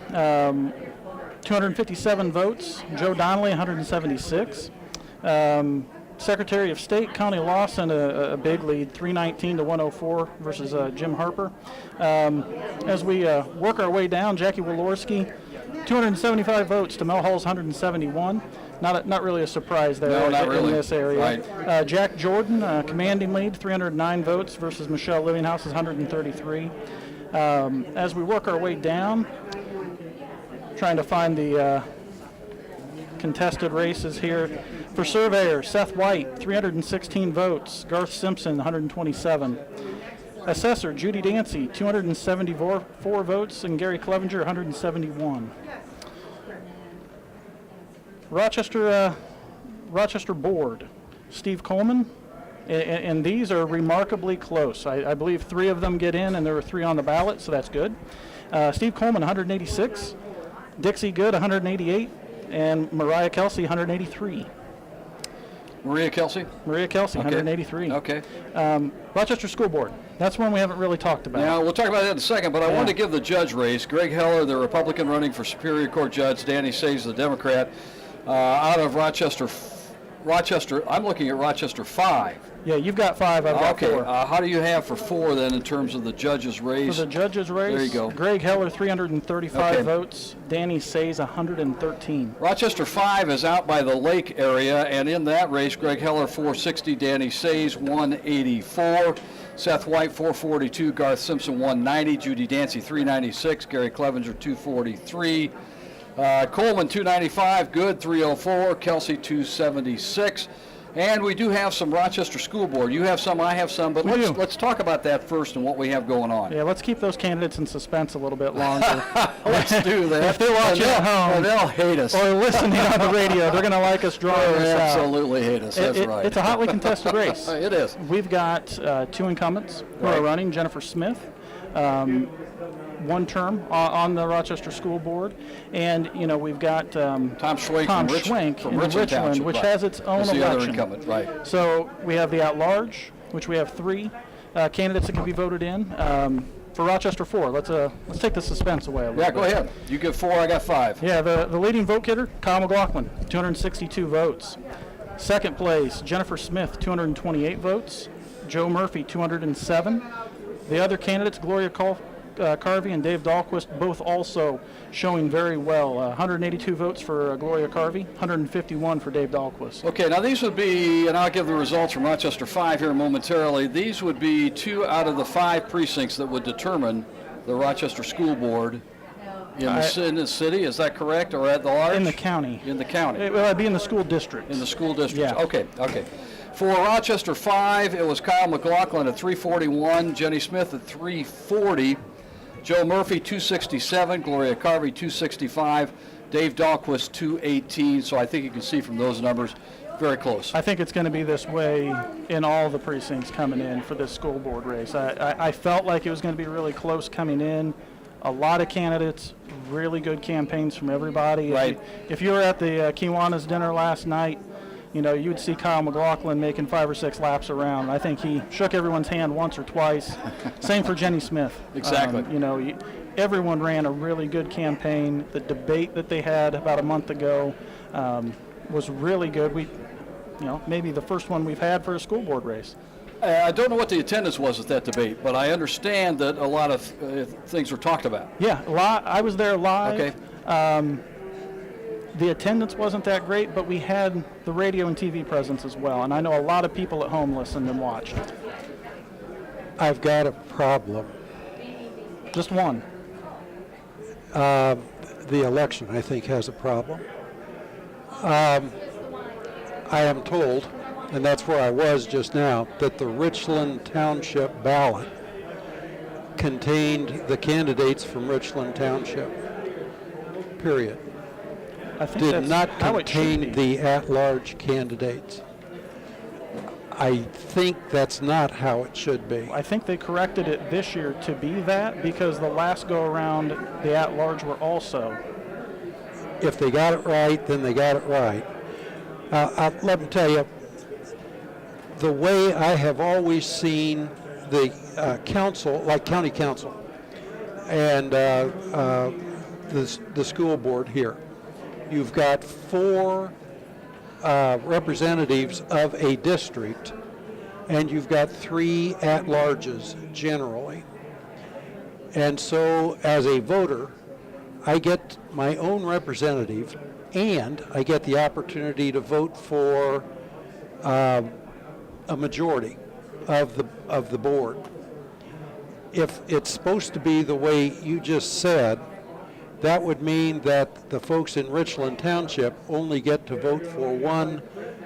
257 votes. Joe Donnelly, 176. Secretary of State, Connie Lawson, a big lead, 319 to 104 versus Jim Harper. As we work our way down, Jackie Walorski, 275 votes to Mel Hall's 171. Not really a surprise there No, not in really. this area. Right. Jack Jordan, commanding lead, 309 votes versus Michelle Livinghouse's 133. As we work our way down, trying to find the contested races here. For surveyor, Seth White, 316 votes. Garth Simpson, 127. Assessor, Judy Dancy, 274 votes, and Gary Clevenger, 171. Rochester Board, Steve Coleman, and these are remarkably close. I believe 3 of them get in, and there were 3 on the ballot, so that's good. Steve Coleman, 186. Dixie Good, 188. And Mariah Kelsey, 183. Maria Kelsey? Maria Kelsey, Okay. 183. Okay. Rochester School Board. That's one we haven't really talked about. Now, we'll talk about that in a second, but I wanted to give the judge race. Greg Heller, the Republican running for Superior Court Judge, Danny Says, the Democrat, out of Rochester, I'm looking at Rochester 5. Yeah, you've got 5, I've got Okay, 4. how do you have for 4 then in terms of the judge's race? For the judge's race, There you go. Greg Heller, 335 Okay. votes. Danny Says, 113. Rochester 5 is out by the lake area, and in that race, Greg Heller 460, Danny Says 184, Seth White 442, Garth Simpson 190, Judy Dancy 396, Gary Clevenger 243, Coleman 295, Good 304, Kelsey 276. And we do have some Rochester School Board. You have some, I have some, but let's talk about that first and what we have going on. Yeah, let's keep those candidates in suspense a little bit longer. Let's do that. If they're watching at home, they'll hate us. or listening on the radio, they're going to like us drawing They this out. absolutely hate us. That's right. It's a hotly contested race. It is. We've got 2 incumbents who are running. Jennifer Smith, 1 term on the Rochester School Board, and we've got Tom Schwenk from in Richland Richland, Township, which right. has its own That's the election. other incumbent, right. So we have the at-large, which we have 3 candidates that can be voted in. For Rochester 4, let's take the suspense away a little bit. Yeah, go ahead. You get 4, I got 5. Yeah, the leading vote getter, Kyle McLaughlin, 262 votes. Second place, Jennifer Smith, 228 votes. Joe Murphy, 207. The other candidates, Gloria Carvey and Dave Dahlquist, both also showing very well. 182 votes for Gloria Carvey, 151 for Dave Dahlquist. Okay, now these would be, and I'll give the results from Rochester 5 here momentarily. These would be 2 out of the 5 precincts that would determine the Rochester School Board in the city. Is that correct, or at the large? In the county. In the county. It'd be in the school district. In the school district. Yeah. Okay. For Rochester 5, it was Kyle McLaughlin at 341, Jenny Smith at 340, Joe Murphy 267, Gloria Carvey 265, Dave Dahlquist 218. So I think you can see from those numbers, very close. I think it's going to be this way in all the precincts coming in for this school board race. I felt like it was going to be really close coming in. A lot of candidates, really good campaigns from everybody. Right. If you were at the Kiwanis dinner last night, you know, you would see Kyle McLaughlin making 5 or 6 laps around. I think he shook everyone's hand once or twice. Same for Jenny Smith. Exactly. Everyone ran a really good campaign. The debate that they had about a month ago was really good. Maybe the first one we've had for a school board race. I don't know what the attendance was at that debate, but I understand that a lot of things were talked about. Yeah, a lot. I was there live. Okay. The attendance wasn't that great, but we had the radio and TV presence as well, and I know a lot of people at home listened and watched. I've got a problem. Just one. The election, I think, has a problem. I am told, and that's where I was just now, that the Richland Township ballot contained the candidates from Richland Township, period. I think did that's not how it should contain be. the at-large candidates. I think that's not how it should be. I think they corrected it this year to be that because the last go-around, the at-large were also. If they got it right, then they got it right. Let me tell you, the way I have always seen the council, like county council, and the school board here, you've got 4 representatives of a district, and you've got 3 at-larges generally. And so as a voter, I get my own representative, and I get the opportunity to vote for a majority of the board. If it's supposed to be the way you just said, that would mean that the folks in Richland Township only get to vote for 1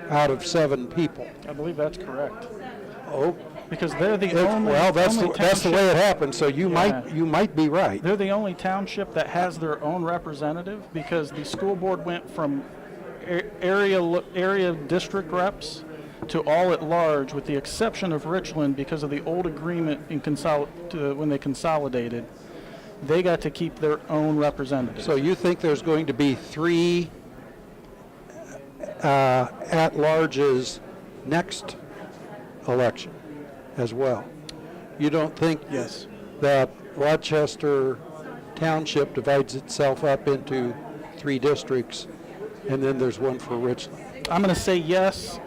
out of 7 people. I believe that's correct. Oh, because they're the only. Well, that's only the way it township- happens. So you might be right. They're the only township that has their own representative because the school board went from area district reps to all at large, with the exception of Richland because of the old agreement in when they consolidated. They got to keep their own representative. So you think there's going to be 3 at-larges next election as well? You don't think yes. that Rochester Township divides itself up into 3 districts and then there's one for Richland? I'm going to say yes,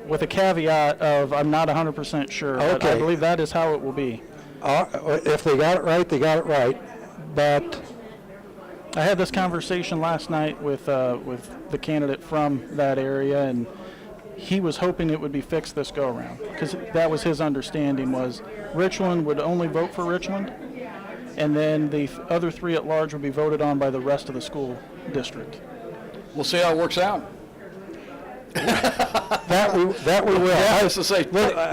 with a caveat of I'm not 100% sure. Okay. But I believe that is how it will be. If they got it right, they got it right. But I had this conversation last night with the candidate from that area, and he was hoping it would be fixed this go-around because that was his understanding was Richland would only vote for Richland, and then the other 3 at large would be voted on by the rest of the school district. We'll see how it works out. That we will. Yeah, I this is a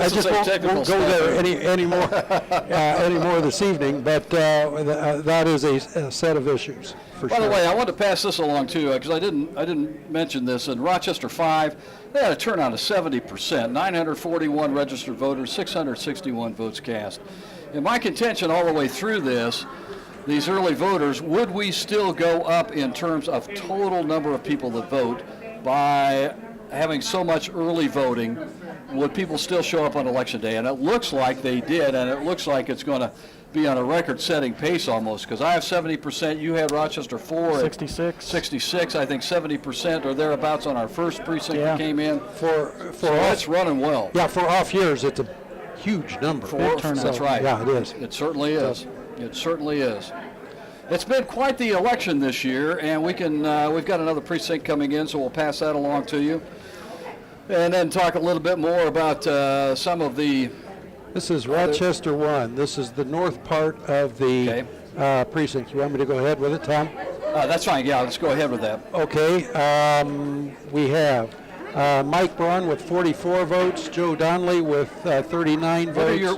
just won't go there any more this evening. But that is a set of issues for By sure. the way, I want to pass this along too because I didn't mention this. In Rochester 5, they had a turnout of 70%, 941 registered voters, 661 votes cast. And my contention all the way through this, these early voters, would we still go up in terms of total number of people that vote by having so much early voting? Would people still show up on election day? And it looks like they did, and it looks like it's going to be on a record-setting pace almost, because I have 70%, you had Rochester 4 at 66, I think 70% or thereabouts on our first precinct that came in. So it's running well. Yeah, for off years, it's a huge number. That's right. Yeah, it is. It certainly is. It certainly is. It's been quite the election this year, and we've got another precinct coming in, so we'll pass that along to you. And then talk a little bit more about some of the... This is Rochester 1. This is the north part of the precinct. You want me to go ahead with it, Tom? That's fine. Yeah, let's go ahead with that. Okay. We have Mike Braun with 44 votes, Joe Donnelly with 39 votes.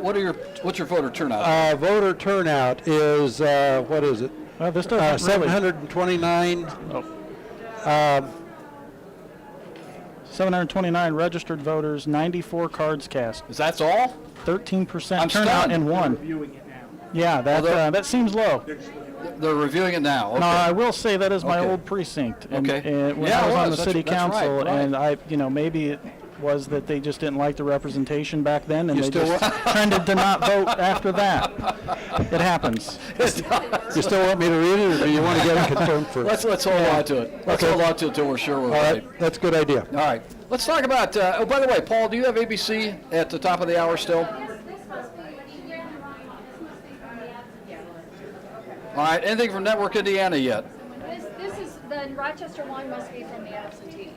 What's your voter turnout? Voter turnout is, what is it? Well, this doesn't 729. 729 registered voters, 94 cards cast. Is that all? 13% turnout in one. Yeah, that seems low. They're reviewing it now. Okay. No, I will say that is my old precinct. And, and when I was on the city council, and maybe it was that they just didn't like the representation back then, and they just trended to not vote after that. It happens. You still want me to read it, or do you want to get it confirmed first? Let's hold on to it. Let's hold on to it until we're sure we're right. That's a good idea. All right. Let's talk about, oh, by the way, Paul, do you have ABC at the top of the hour still? All right. Anything from Network Indiana yet? This is, the Rochester one must be from the absentees.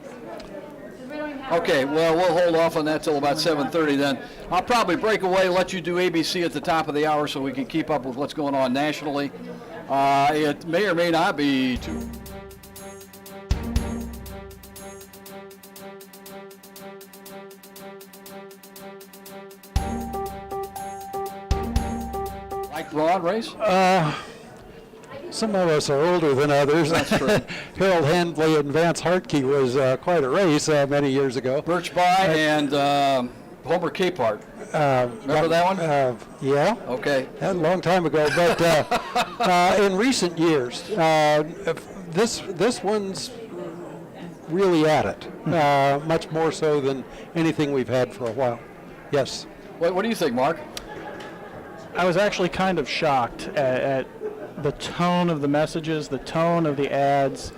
Okay, well, we'll hold off on that till about 7:30 then. I'll probably break away, let you do ABC at the top of the hour so we can keep up with what's going on nationally. It may or may not be too. Mike Braun race? Some of us are older than others. That's true. Harold Handley and Vance Hartke was quite a race many years ago. Birch Bayh and Homer Capehart. Remember that one? Yeah. Okay. A long time ago. But in recent years, this one's really at it, much more so than anything we've had for a while. Yes. What do you think, Mark? I was actually kind of shocked at the tone of the messages, the tone of the ads.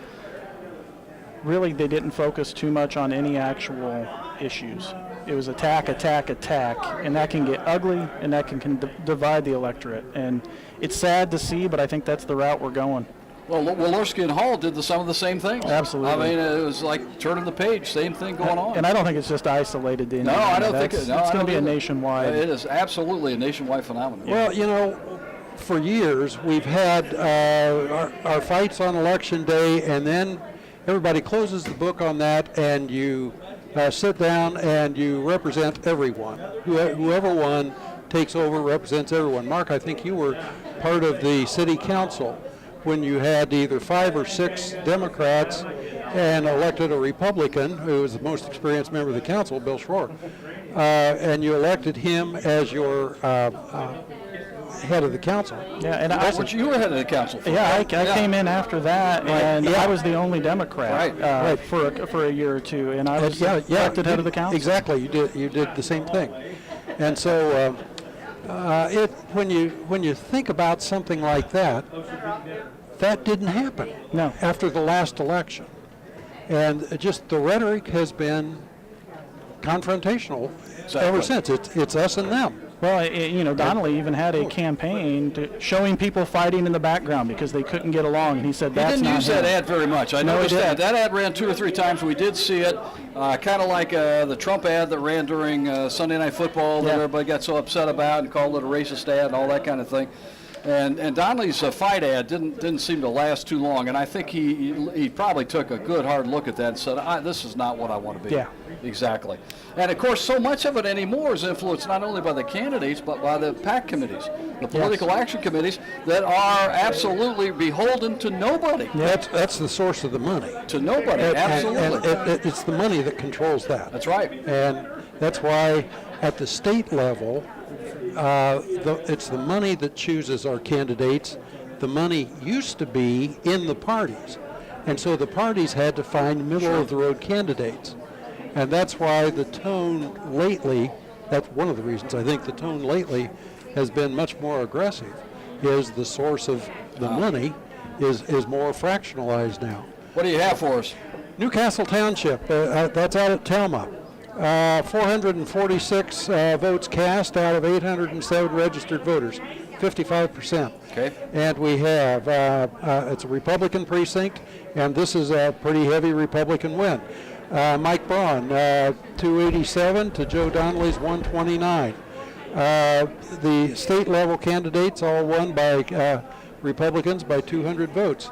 Really, they didn't focus too much on any actual issues. It was attack, attack, attack, and that can get ugly, and that can divide the electorate. And it's sad to see, but I think that's the route we're going. Well, Walorski and Hall did some of the same things. Absolutely. I mean, it was like turning the page, same thing going on. And I don't think it's just isolated to Indiana. No, I don't think it is. It's going to be a nationwide. It is absolutely a nationwide phenomenon. Well, you know, for years we've had our fights on election day, and then everybody closes the book on that, and you sit down and you represent everyone. Whoever won takes over, represents everyone. Mark, I think you were part of the city council when you had either 5 or 6 Democrats and elected a Republican, who was the most experienced member of the council, Bill Schroer, and you elected him as your head of the council. Yeah, and you were head of the council. I came in after that, and I was the only Democrat right. for a year or two, and I was elected head of the council. Exactly, you did the same thing, and so when you think about something like that, that didn't happen. No. After the last election, and just the rhetoric has been confrontational ever since. It's us and them. Well, Donnelly even had a campaign showing people fighting in the background because they couldn't get along, and he said that's not He didn't use that ad very much. I noticed that. That ad ran 2 or 3 times. We did see it, kind of like the Trump ad that ran during Sunday Night Football that everybody got so upset about and called it a racist ad and all that kind of thing. And Donnelly's fight ad didn't seem to last too long, and I think he probably took a good hard look at that and said, this is not what I want to be. Yeah. Exactly. And of course, so much of it anymore is influenced not only by the candidates, but by the PAC committees, the political action committees that are absolutely beholden to nobody. Yeah, that's the source of the money. To nobody, absolutely. And it's the money that controls that. That's right. And that's why at the state level, it's the money that chooses our candidates. The money used to be in the parties. And so the parties had to find middle-of-the-road candidates. And that's why the tone lately, that's one of the reasons I think the tone lately has been much more aggressive, is the source of the money is more fractionalized now. What do you have for us? Newcastle Township, that's out at Telma. 446 votes cast out of 807 registered voters, 55%. Okay. And we have, it's a Republican precinct, and this is a pretty heavy Republican win. Mike Braun, 287 to Joe Donnelly's 129. The state level candidates all won by Republicans by 200 votes.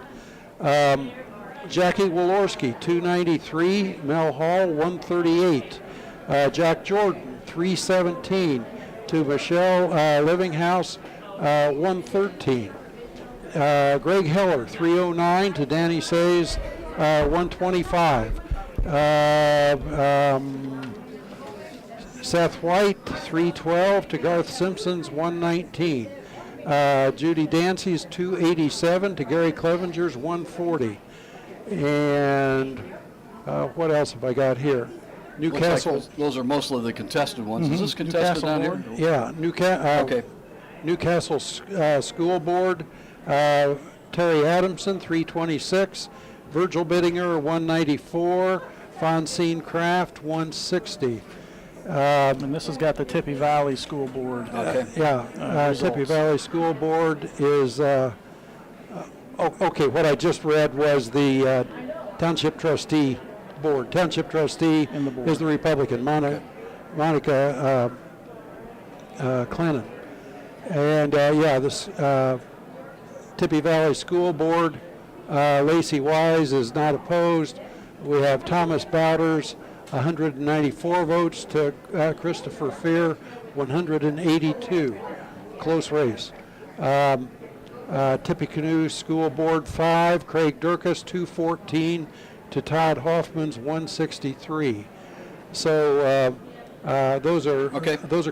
Jackie Walorski, 293, Mel Hall, 138. Jack Jordan, 317 to Michelle Livinghouse, 113. Greg Heller, 309 to Danny Says, 125. Seth White, 312 to Garth Simpson's 119. Judy Dancy's 287 to Gary Clevenger's 140. And what else have I got here? Newcastle. Like those are mostly the contested ones. Is this contested down here? Yeah, Newcastle School Board. Terry Adamson, 326. Virgil Bittinger, 194. Fonsine Kraft, 160. And this has got the Tippy Valley School Board. Tippy Valley School Board is, okay, what I just read was the Township Trustee Board. Township Trustee is the Republican, Monica Clennon. And this Tippy Valley School Board, Lacey Wise is not opposed. We have Thomas Bowders, 194 votes to Christopher Fear, 182. Close race. Tippecanoe School Board 5, Craig Durkis, 214 to Todd Hoffman's 163. So those are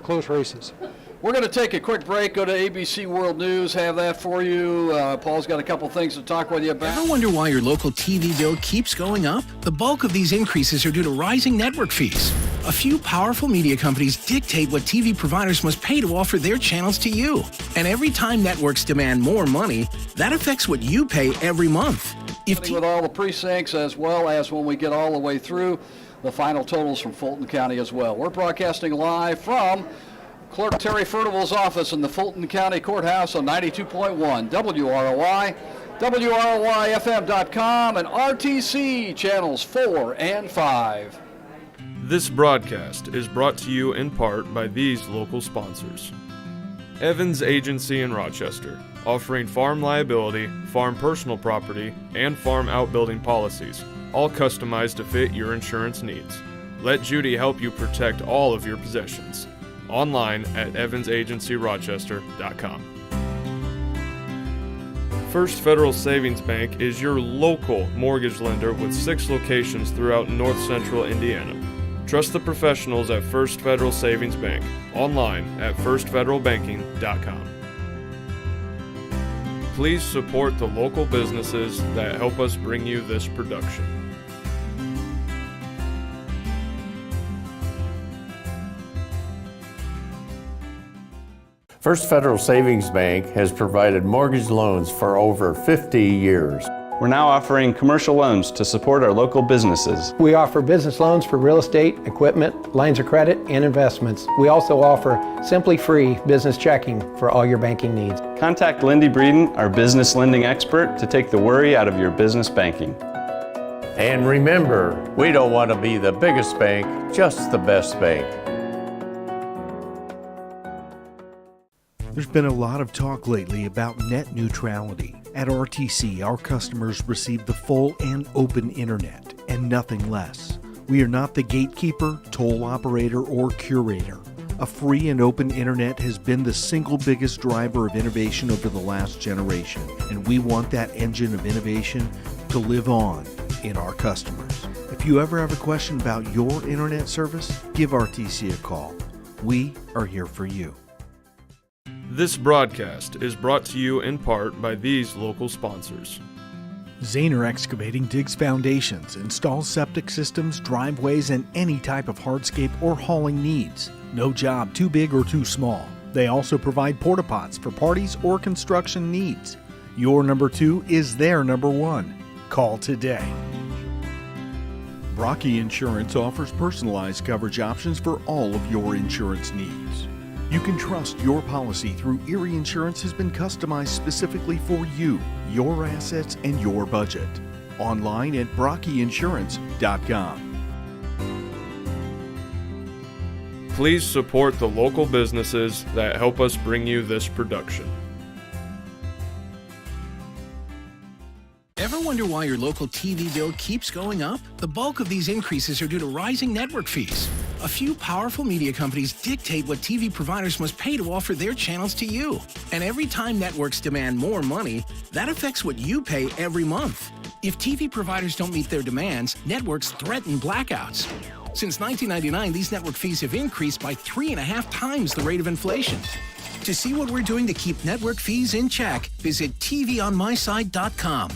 close races. We're going to take a quick break, go to ABC World News, have that for you. Paul's got a couple things to talk with you about. Ever wonder why your local TV bill keeps going up? The bulk of these increases are due to rising network fees. A few powerful media companies dictate what TV providers must pay to offer their channels to you. And every time networks demand more money, that affects what you pay every month. With all the precincts, as well as when we get all the way through the final totals from Fulton County as well. We're broadcasting live from Clerk Terry Furnival's office in the Fulton County Courthouse on 92.1 WROI, WROIFM.com, and RTC channels 4 and 5. This broadcast is brought to you in part by these local sponsors. Evans Agency in Rochester, offering farm liability, farm personal property, and farm outbuilding policies, all customized to fit your insurance needs. Let Judy help you protect all of your possessions. Online at evansagencyrochester.com. First Federal Savings Bank is your local mortgage lender with 6 locations throughout north central Indiana. Trust the professionals at First Federal Savings Bank. Online at firstfederalbanking.com. Please support the local businesses that help us bring you this production. First Federal Savings Bank has provided mortgage loans for over 50 years. We're now offering commercial loans to support our local businesses. We offer business loans for real estate, equipment, lines of credit, and investments. We also offer Simply Free business checking for all your banking needs. Contact Lindy Breeden, our business lending expert, to take the worry out of your business banking. And remember, we don't want to be the biggest bank, just the best bank. There's been a lot of talk lately about net neutrality. At RTC, our customers receive the full and open internet and nothing less. We are not the gatekeeper, toll operator, or curator. A free and open internet has been the single biggest driver of innovation over the last generation, and we want that engine of innovation to live on in our customers. If you ever have a question about your internet service, give RTC a call. We are here for you. This broadcast is brought to you in part by these local sponsors. Zahner Excavating digs foundations, installs septic systems, driveways, and any type of hardscape or hauling needs. No job too big or too small. They also provide porta pots for parties or construction needs. Your number 2 is their number 1. Call today. Brocky Insurance offers personalized coverage options for all of your insurance needs. You can trust your policy through Erie Insurance has been customized specifically for you, your assets, and your budget. Online at brockyinsurance.com. Please support the local businesses that help us bring you this production. Ever wonder why your local TV bill keeps going up? The bulk of these increases are due to rising network fees. A few powerful media companies dictate what TV providers must pay to offer their channels to you. And every time networks demand more money, that affects what you pay every month. If TV providers don't meet their demands, networks threaten blackouts. Since 1999, these network fees have increased by 3.5 times the rate of inflation. To see what we're doing to keep network fees in check, visit tvonmyside.com.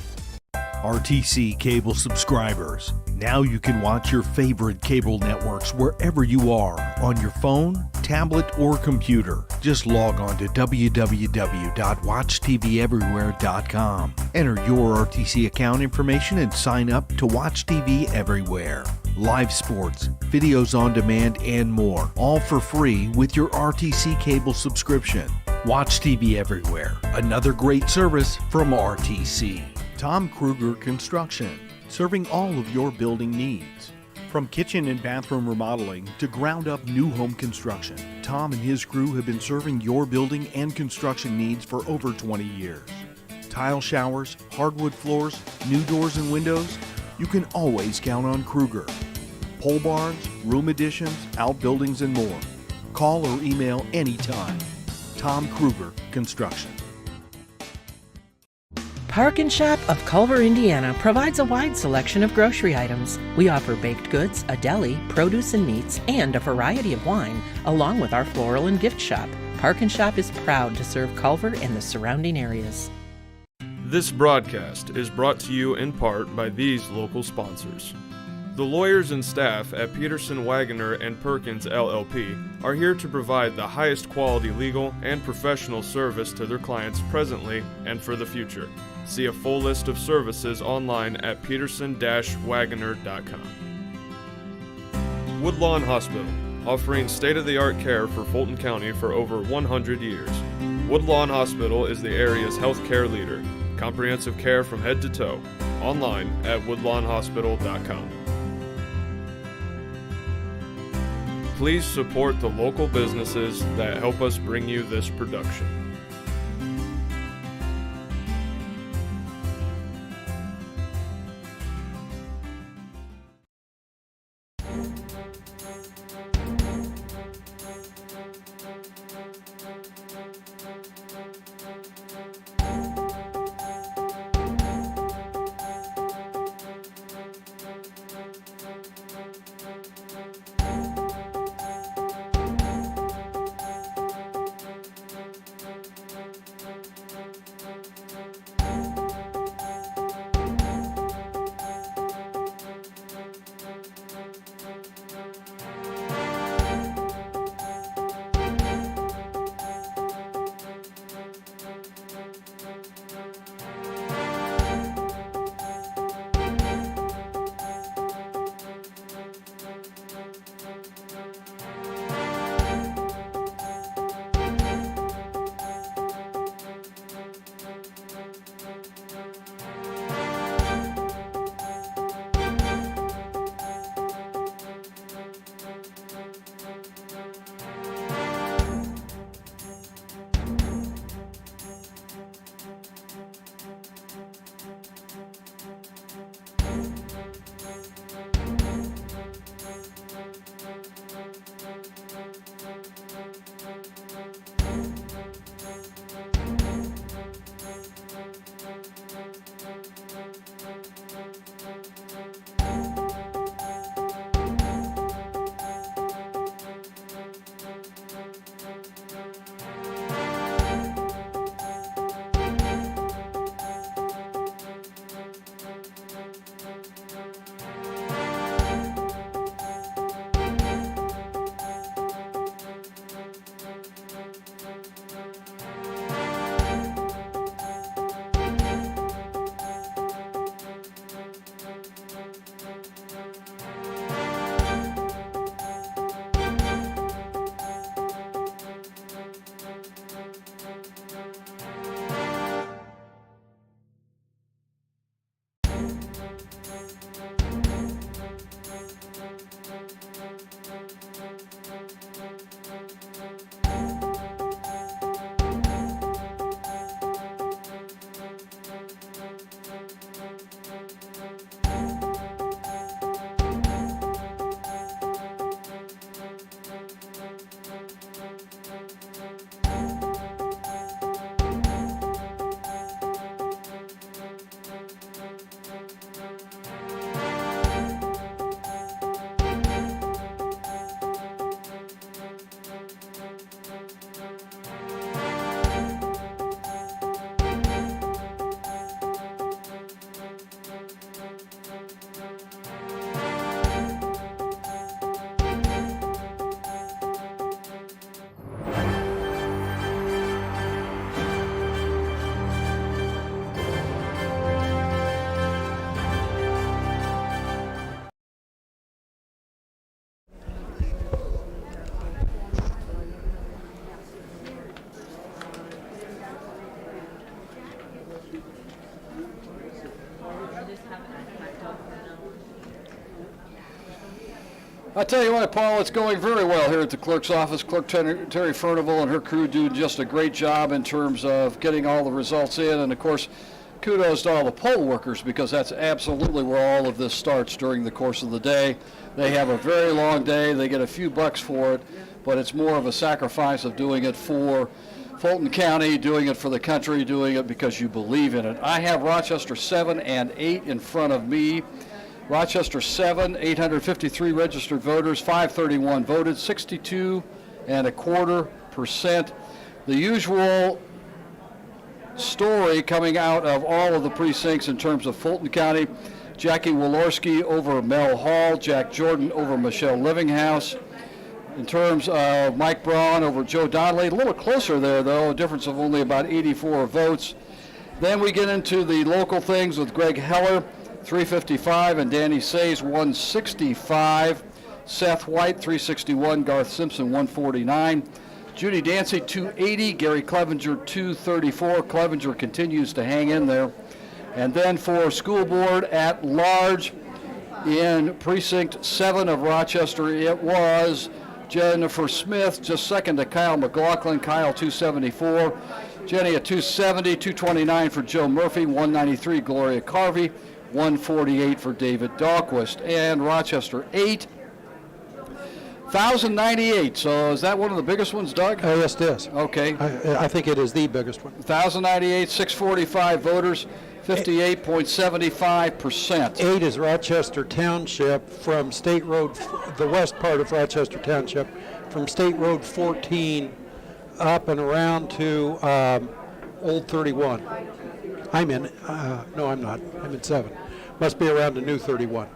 RTC cable subscribers. Now you can watch your favorite cable networks wherever you are, on your phone, tablet, or computer. Just log on to www.watchtveverywhere.com. Enter your RTC account information and sign up to watch TV everywhere. Live sports, videos on demand, and more, all for free with your RTC cable subscription. Watch TV everywhere. Another great service from RTC. Tom Kruger Construction, serving all of your building needs. From kitchen and bathroom remodeling to ground-up new home construction, Tom and his crew have been serving your building and construction needs for over 20 years. Tile showers, hardwood floors, new doors and windows, you can always count on Kruger. Pole barns, room additions, outbuildings, and more. Call or email anytime. Tom Kruger Construction. Park and Shop of Culver, Indiana provides a wide selection of grocery items. We offer baked goods, a deli, produce and meats, and a variety of wine, along with our floral and gift shop. Park and Shop is proud to serve Culver and the surrounding areas. This broadcast is brought to you in part by these local sponsors. The lawyers and staff at Peterson, Wagoner & Perkins LLP are here to provide the highest quality legal and professional service to their clients presently and for the future. See a full list of services online at peterson-wagoner.com. Woodlawn Hospital, offering state-of-the-art care for Fulton County for over 100 years. Woodlawn Hospital is the area's healthcare leader. Comprehensive care from head to toe. Online at woodlawnhospital.com. Please support the local businesses that help us bring you this production. I tell you what, Paul, it's going very well here at the clerk's office. Clerk Terry Furnival and her crew do just a great job in terms of getting all the results in. And, of course, kudos to all the poll workers, because that's absolutely where all of this starts during the course of the day. They have a very long day. They get a few bucks for it, but it's more of a sacrifice of doing it for Fulton County, doing it for the country, doing it because you believe in it. I have Rochester 7 and 8 in front of me. Rochester 7, 853 registered voters, 531 voted, 62.25%. The usual story coming out of all of the precincts in terms of Fulton County: Jackie Walorski over Mel Hall, Jack Jordan over Michelle Livinghouse. In terms of Mike Braun over Joe Donnelly, a little closer there, though, a difference of only about 84 votes. Then we get into the local things with Greg Heller, 355, and Danny Says, 165. Seth White, 361. Garth Simpson, 149. Judy Dancy, 280. Gary Clevenger, 234. Clevenger continues to hang in there. And then for school board at large, in Precinct 7 of Rochester, it was Jennifer Smith, just second to Kyle McLaughlin. Kyle, 274. Jenny at 270. 229 for Joe Murphy. 193 Gloria Carvey. 148 for David Dahlquist. And Rochester 8, 1,098. So is that one of the biggest ones, Doug? Yes, it is. Okay. I think it is the biggest one. 1,098, 645 voters, 58.75%. 8 is Rochester Township from State Road, the west part of Rochester Township, from State Road 14 up and around to Old 31. I'm in, no, I'm not. I'm in 7. Must be around the new 31.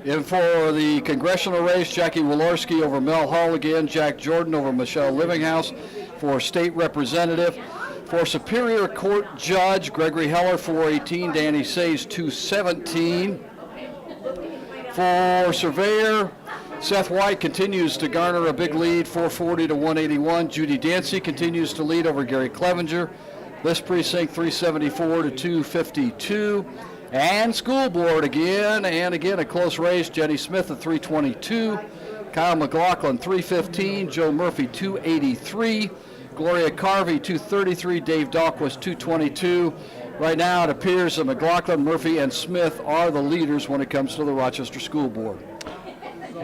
And for the congressional race, Jackie Walorski over Mel Hall again, Jack Jordan over Michelle Livinghouse for state representative. For Superior Court Judge, Gregory Heller, 418, Danny Says, 217. For Surveyor, Seth White continues to garner a big lead, 440 to 181. Judy Dancy continues to lead over Gary Clevenger. This precinct, 374 to 252. And school board again, and again a close race. Jenny Smith at 322. Kyle McLaughlin, 315. Joe Murphy, 283. Gloria Carvey, 233. Dave Dahlquist, 222. Right now it appears that McLaughlin, Murphy, and Smith are the leaders when it comes to the Rochester School Board.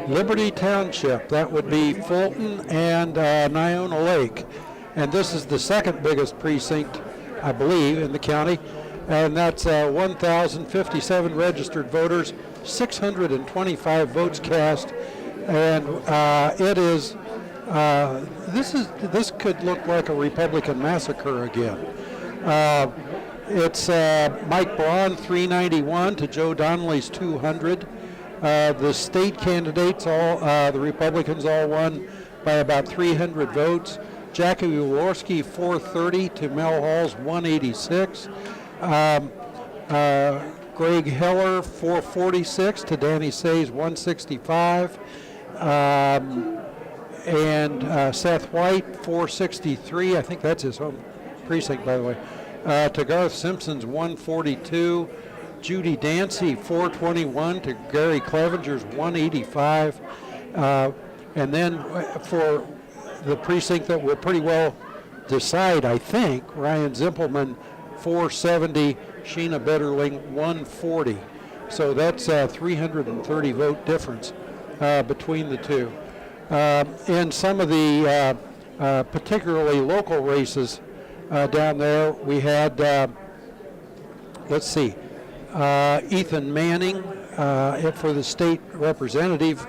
Liberty Township, that would be Fulton and Niona Lake. And this is the second biggest precinct, I believe, in the county. And that's 1,057 registered voters, 625 votes cast. And it is, this could look like a Republican massacre again. It's Mike Braun, 391 to Joe Donnelly's 200. The state candidates, all the Republicans all won by about 300 votes. Jackie Walorski, 430 to Mel Hall's 186. Greg Heller, 446 to Danny Says, 165. And Seth White, 463. I think that's his home precinct, by the way. To Garth Simpson's 142. Judy Dancy, 421 to Gary Clevenger's 185. And then for the precinct that will pretty well decide, I think, Ryan Zimpelman, 470, Sheena Betterling, 140. So that's a 330 vote difference between the two. In some of the particularly local races down there, we had, let's see, Ethan Manning for the state representative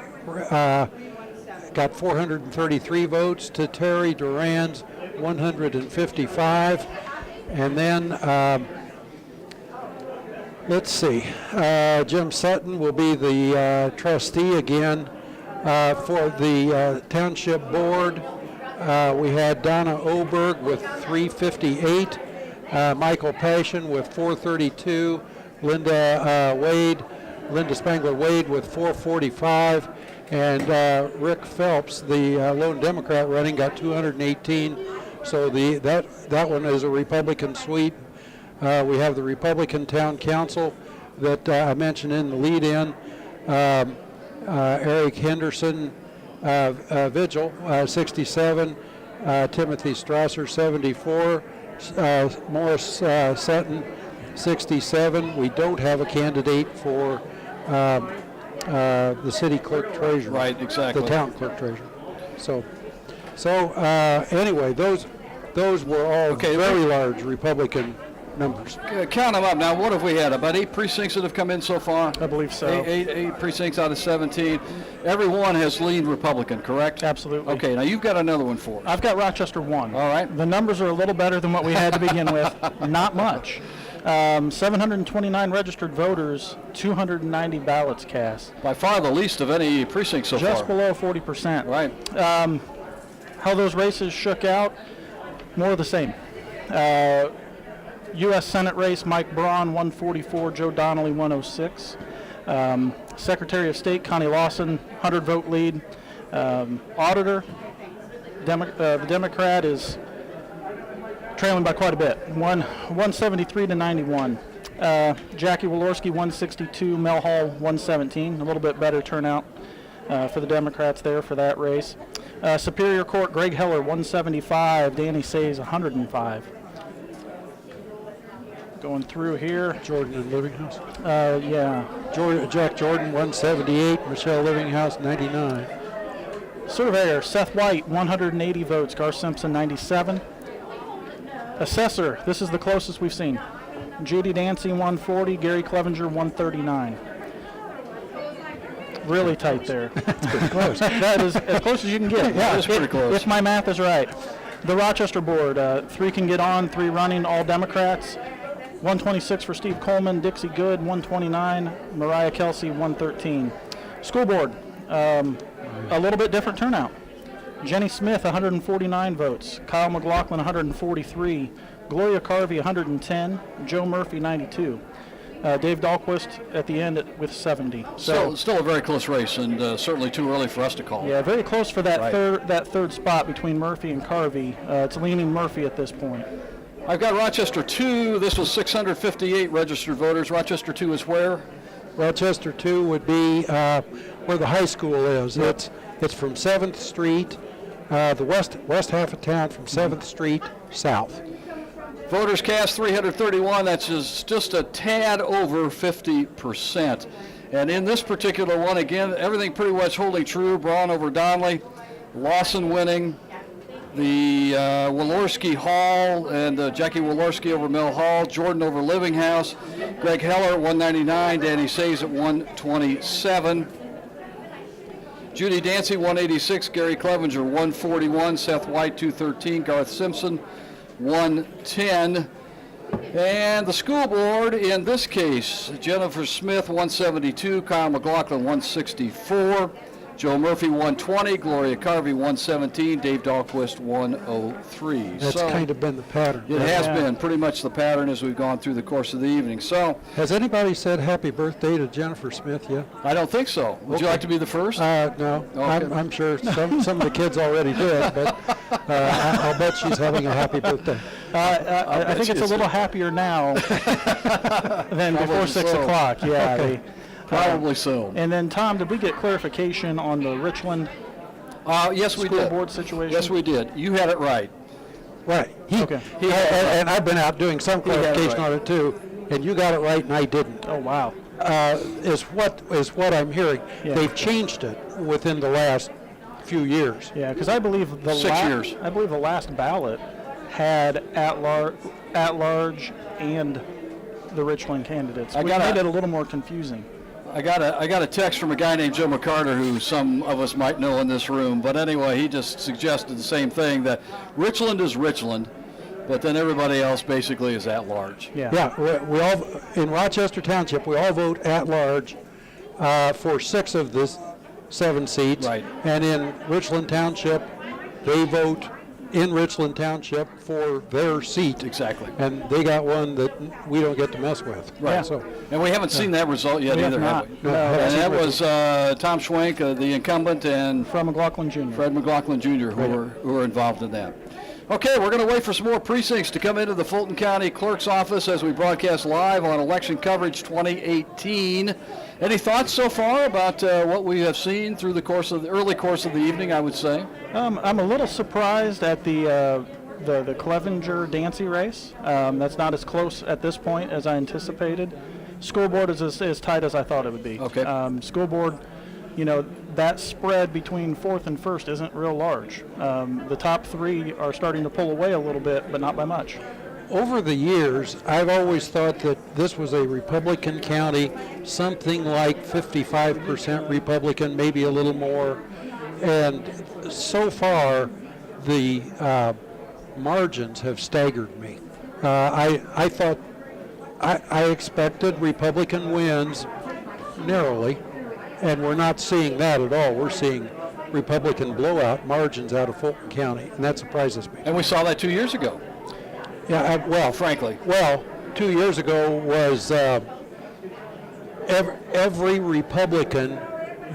got 433 votes to Terry Duran's 155. And then, let's see, Jim Sutton will be the trustee again for the township board. We had Donna Oberg with 358, Michael Passion with 432, Linda Spangler Wade with 445, and Rick Phelps, the lone Democrat running, got 218. So that one is a Republican sweep. We have the Republican Town Council that I mentioned in the lead-in. Eric Henderson Vigil, 67, Timothy Strasser, 74, Morris Sutton, 67. We don't have a candidate for the city clerk treasurer. Right, exactly. The town clerk treasurer. So anyway, those were all very large Republican numbers. Count them up. Now, what have we had? About 8 precincts that have come in so far? I believe so. Eight precincts out of 17. Every one has leaned Republican, correct? Absolutely. Okay, now you've got another one for us. I've got Rochester 1. All right. The numbers are a little better than what we had to begin with. Not much. 729 registered voters, 290 ballots cast. By far the least of any precinct so far. Just below 40%. Right. How those races shook out, more of the same. U.S. Senate race, Mike Braun, 144, Joe Donnelly, 106. Secretary of State, Connie Lawson, 100-vote lead. Auditor, the Democrat is trailing by quite a bit, 173 to 91. Jackie Walorski, 162, Mel Hall, 117, a little bit better turnout for the Democrats there for that race. Superior Court, Greg Heller, 175, Danny Sayes, 105. Going through here. Jordan and Livinghouse? Yeah. Jack Jordan, 178, Michelle Livinghouse, 99. Surveyor, Seth White, 180 votes, Gar Simpson, 97. Assessor, this is the closest we've seen. Judy Dancy, 140, Gary Clevenger, 139. Really tight there. That's pretty close. That is as close as you can get. That is pretty close. If my math is right. The Rochester board, 3 can get on, 3 running, all Democrats. 126 for Steve Coleman, Dixie Good, 129, Mariah Kelsey, 113. School board, a little bit different turnout. Jenny Smith, 149 votes. Kyle McLaughlin, 143. Gloria Carvey, 110. Joe Murphy, 92. Dave Dahlquist at the end with 70. So still a very close race, and certainly too early for us to call. Yeah, very close for that Right. third spot between Murphy and Carvey. It's leaning Murphy at this point. I've got Rochester 2. This was 658 registered voters. Rochester 2 is where? Rochester 2 would be where the high school is. It's from 7th Street, the west half of town from 7th Street south. Voters cast 331. That's just a tad over 50%. And in this particular one, again, everything pretty much holding true. Braun over Donnelly, Lawson winning. The Walorski Hall and Jackie Walorski over Mel Hall, Jordan over Livinghouse, Greg Heller 199, Danny Sayes at 127, Judy Dancy 186, Gary Clevenger 141, Seth White 213, Garth Simpson 110, and the school board in this case, Jennifer Smith 172, Kyle McLaughlin 164. Joe Murphy, 120, Gloria Carvey, 117, Dave Dahlquist, 103. That's kind of been the pattern. It has been pretty much the pattern as we've gone through the course of the evening. So, has anybody said happy birthday to Jennifer Smith yet? I don't think so. Would you like to be the first? No. Okay. I'm sure some of the kids already did, but I'll bet she's having a happy birthday. I think it's a little happier now than before 6 o'clock. Yeah. Okay. Probably so. And then, Tom, did we get clarification on the Richland yes, we school did. board situation? Yes, we did. You had it right. Right. Okay. And I've been out doing some clarification right. on it too, and you got it right and I didn't. Oh, wow. Is what I'm hearing. Yeah. They've changed it within the last few years. Yeah, because I believe the 6 years. I believe the last ballot had at large and the Richland candidates. We made it a little more confusing. I got a text from a guy named Joe McCarter, who some of us might know in this room. But anyway, he just suggested the same thing, that Richland is Richland, but then everybody else basically is at large. Yeah. We all in Rochester Township, we all vote at large for 6 of the 7 seats. Right. And in Richland Township, they vote in Richland Township for their seat. Exactly. And they got one that we don't get to mess with. Right. Yeah. So, and we haven't seen that result yet either, have we? No, and that was Tom Schwenk, the incumbent, and Fred McLaughlin Jr. Fred McLaughlin Jr., who were involved in that. Okay, we're going to wait for some more precincts to come into the Fulton County Clerk's office as we broadcast live on Election Coverage 2018. Any thoughts so far about what we have seen through the early course of the evening, I would say? I'm a little surprised at the Clevenger Dancy race. That's not as close at this point as I anticipated. School board is as tight as I thought it would be. Okay. School board, that spread between fourth and first isn't real large. The top three are starting to pull away a little bit, but not by much. Over the years, I've always thought that this was a Republican county, something like 55% Republican, maybe a little more. And so far, the margins have staggered me. I thought, I expected Republican wins narrowly, and we're not seeing that at all. We're seeing Republican blowout margins out of Fulton County, and that surprises me. And we saw that 2 years ago. Yeah, frankly. Well, 2 years ago was every Republican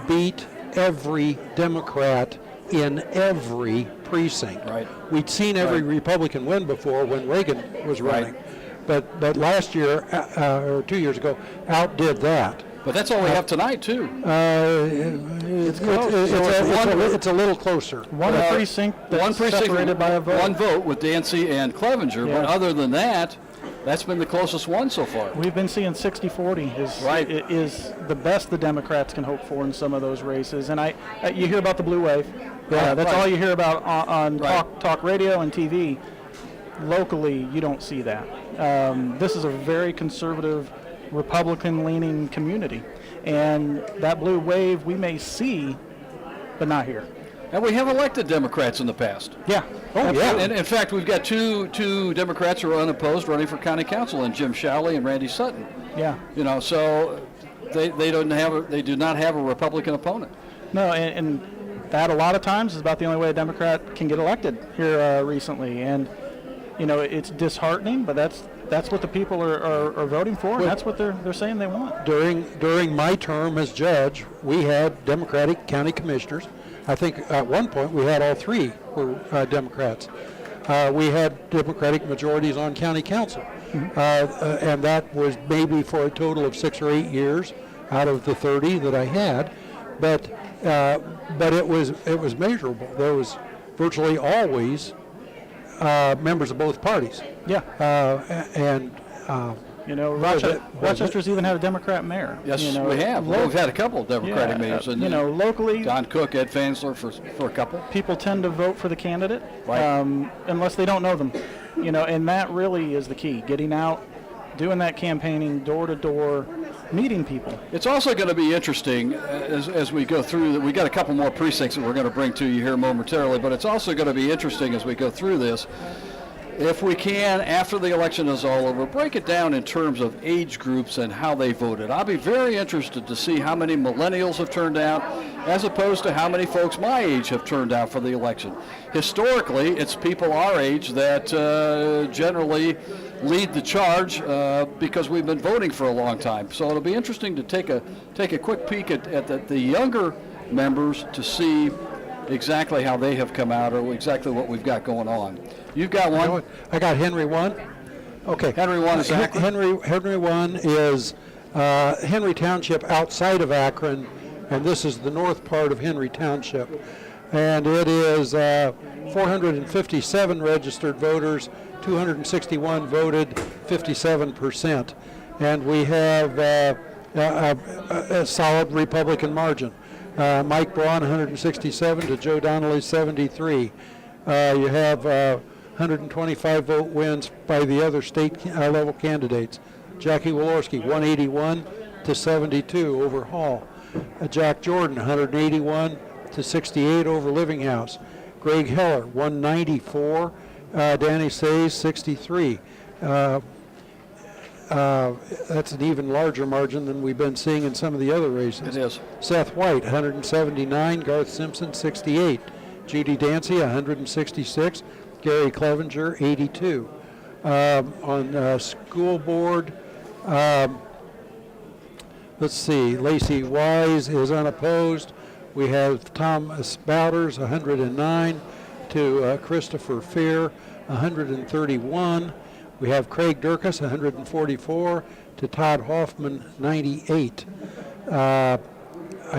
beat every Democrat in every precinct. Right. We'd seen every Republican win before when Reagan was running. But last year, or 2 years ago, outdid that. But that's all we have tonight, too. It's a little closer. One precinct that's separated by a vote. One vote with Dancy and Clevenger, but other than that, that's been the closest one so far. We've been seeing 60-40 is the best the Democrats can hope for in some of those races. And you hear about the blue wave. That's all you hear about on talk radio and TV. Locally, you don't see that. This is a very conservative, Republican-leaning community, and that blue wave we may see, but not here. And we have elected Democrats in the past. Yeah. Oh, yeah. And in fact, we've got two Democrats who are unopposed running for county council, and Jim Showley and Randy Sutton. Yeah. So they do not have a Republican opponent. No, and that a lot of times is about the only way a Democrat can get elected here recently, and it's disheartening, but that's what the people are voting for, and that's what they're saying they want. During my term as judge, we had Democratic county commissioners. I think at one point we had all three were Democrats. We had Democratic majorities on county council, and that was maybe for a total of 6 or 8 years out of the 30 that I had. But it was measurable. There was virtually always members of both parties. Yeah. Rochester's even had a Democrat mayor. Yes, we have. We've had a couple of Democratic mayors. And, locally, Don Cook, Ed Fansler for a couple. People tend to vote for the candidate, right. Unless they don't know them. And that really is the key, getting out, doing that campaigning, door to door, meeting people. It's also going to be interesting as we go through. We got a couple more precincts that we're going to bring to you here momentarily, but it's also going to be interesting as we go through this. If we can, after the election is all over, break it down in terms of age groups and how they voted. I'll be very interested to see how many millennials have turned out as opposed to how many folks my age have turned out for the election. Historically, it's people our age that generally lead the charge because we've been voting for a long time. So it'll be interesting to take a quick peek at the younger members to see exactly how they have come out or exactly what we've got going on. You've got one? I got Henry 1. Okay. Henry 1 is Akron? Henry 1 is Henry Township outside of Akron, and this is the north part of Henry Township. And it is 457 registered voters, 261 voted, 57%. And we have a solid Republican margin. Mike Braun, 167 to Joe Donnelly, 73. You have 125 vote wins by the other state level candidates. Jackie Walorski, 181 to 72 over Hall. Jack Jordan, 181 to 68 over Livinghouse. Greg Heller, 194. Danny Says, 63. That's an even larger margin than we've been seeing in some of the other races. It is. Seth White, 179. Garth Simpson, 68. Judy Dancy, 166. Gary Clevenger, 82. On school board, let's see, Lacey Wise is unopposed. We have Thomas Bowders, 109. to Christopher Fear, 131. We have Craig Durkis, 144, to Todd Hoffman, 98. I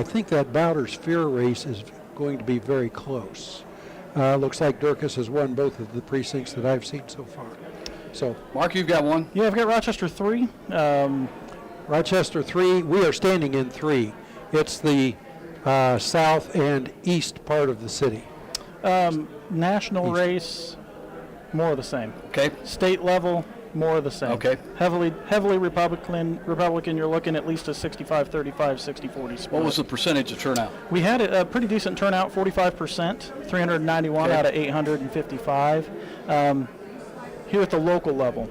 think that Bowders Fear race is going to be very close. Looks like Durkis has won both of the precincts that I've seen so far. So, Mark, you've got one? Yeah, I've got Rochester 3. Rochester 3, we are standing in 3. It's the south and east part of the city. National race, more of the same. Okay. State level, more of the same. Okay. Heavily Republican. You're looking at least a 65-35, 60-40 split. What was the percentage of turnout? We had a pretty decent turnout, 45%, 391 out of 855. Here at the local level,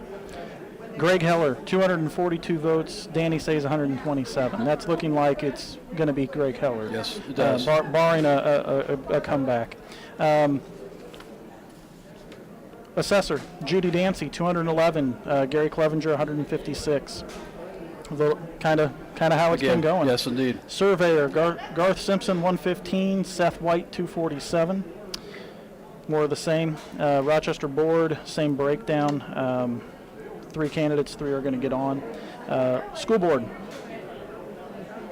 Greg Heller, 242 votes. Danny Says 127. That's looking like it's going to be Greg Heller. Yes, it does. Barring a comeback. Assessor, Judy Dancy, 211. Gary Clevenger, 156. Kind of how it's been going. Yes, indeed. Surveyor, Garth Simpson, 115. Seth White, 247. More of the same. Rochester Board, same breakdown. 3 candidates, 3 are going to get on. School Board,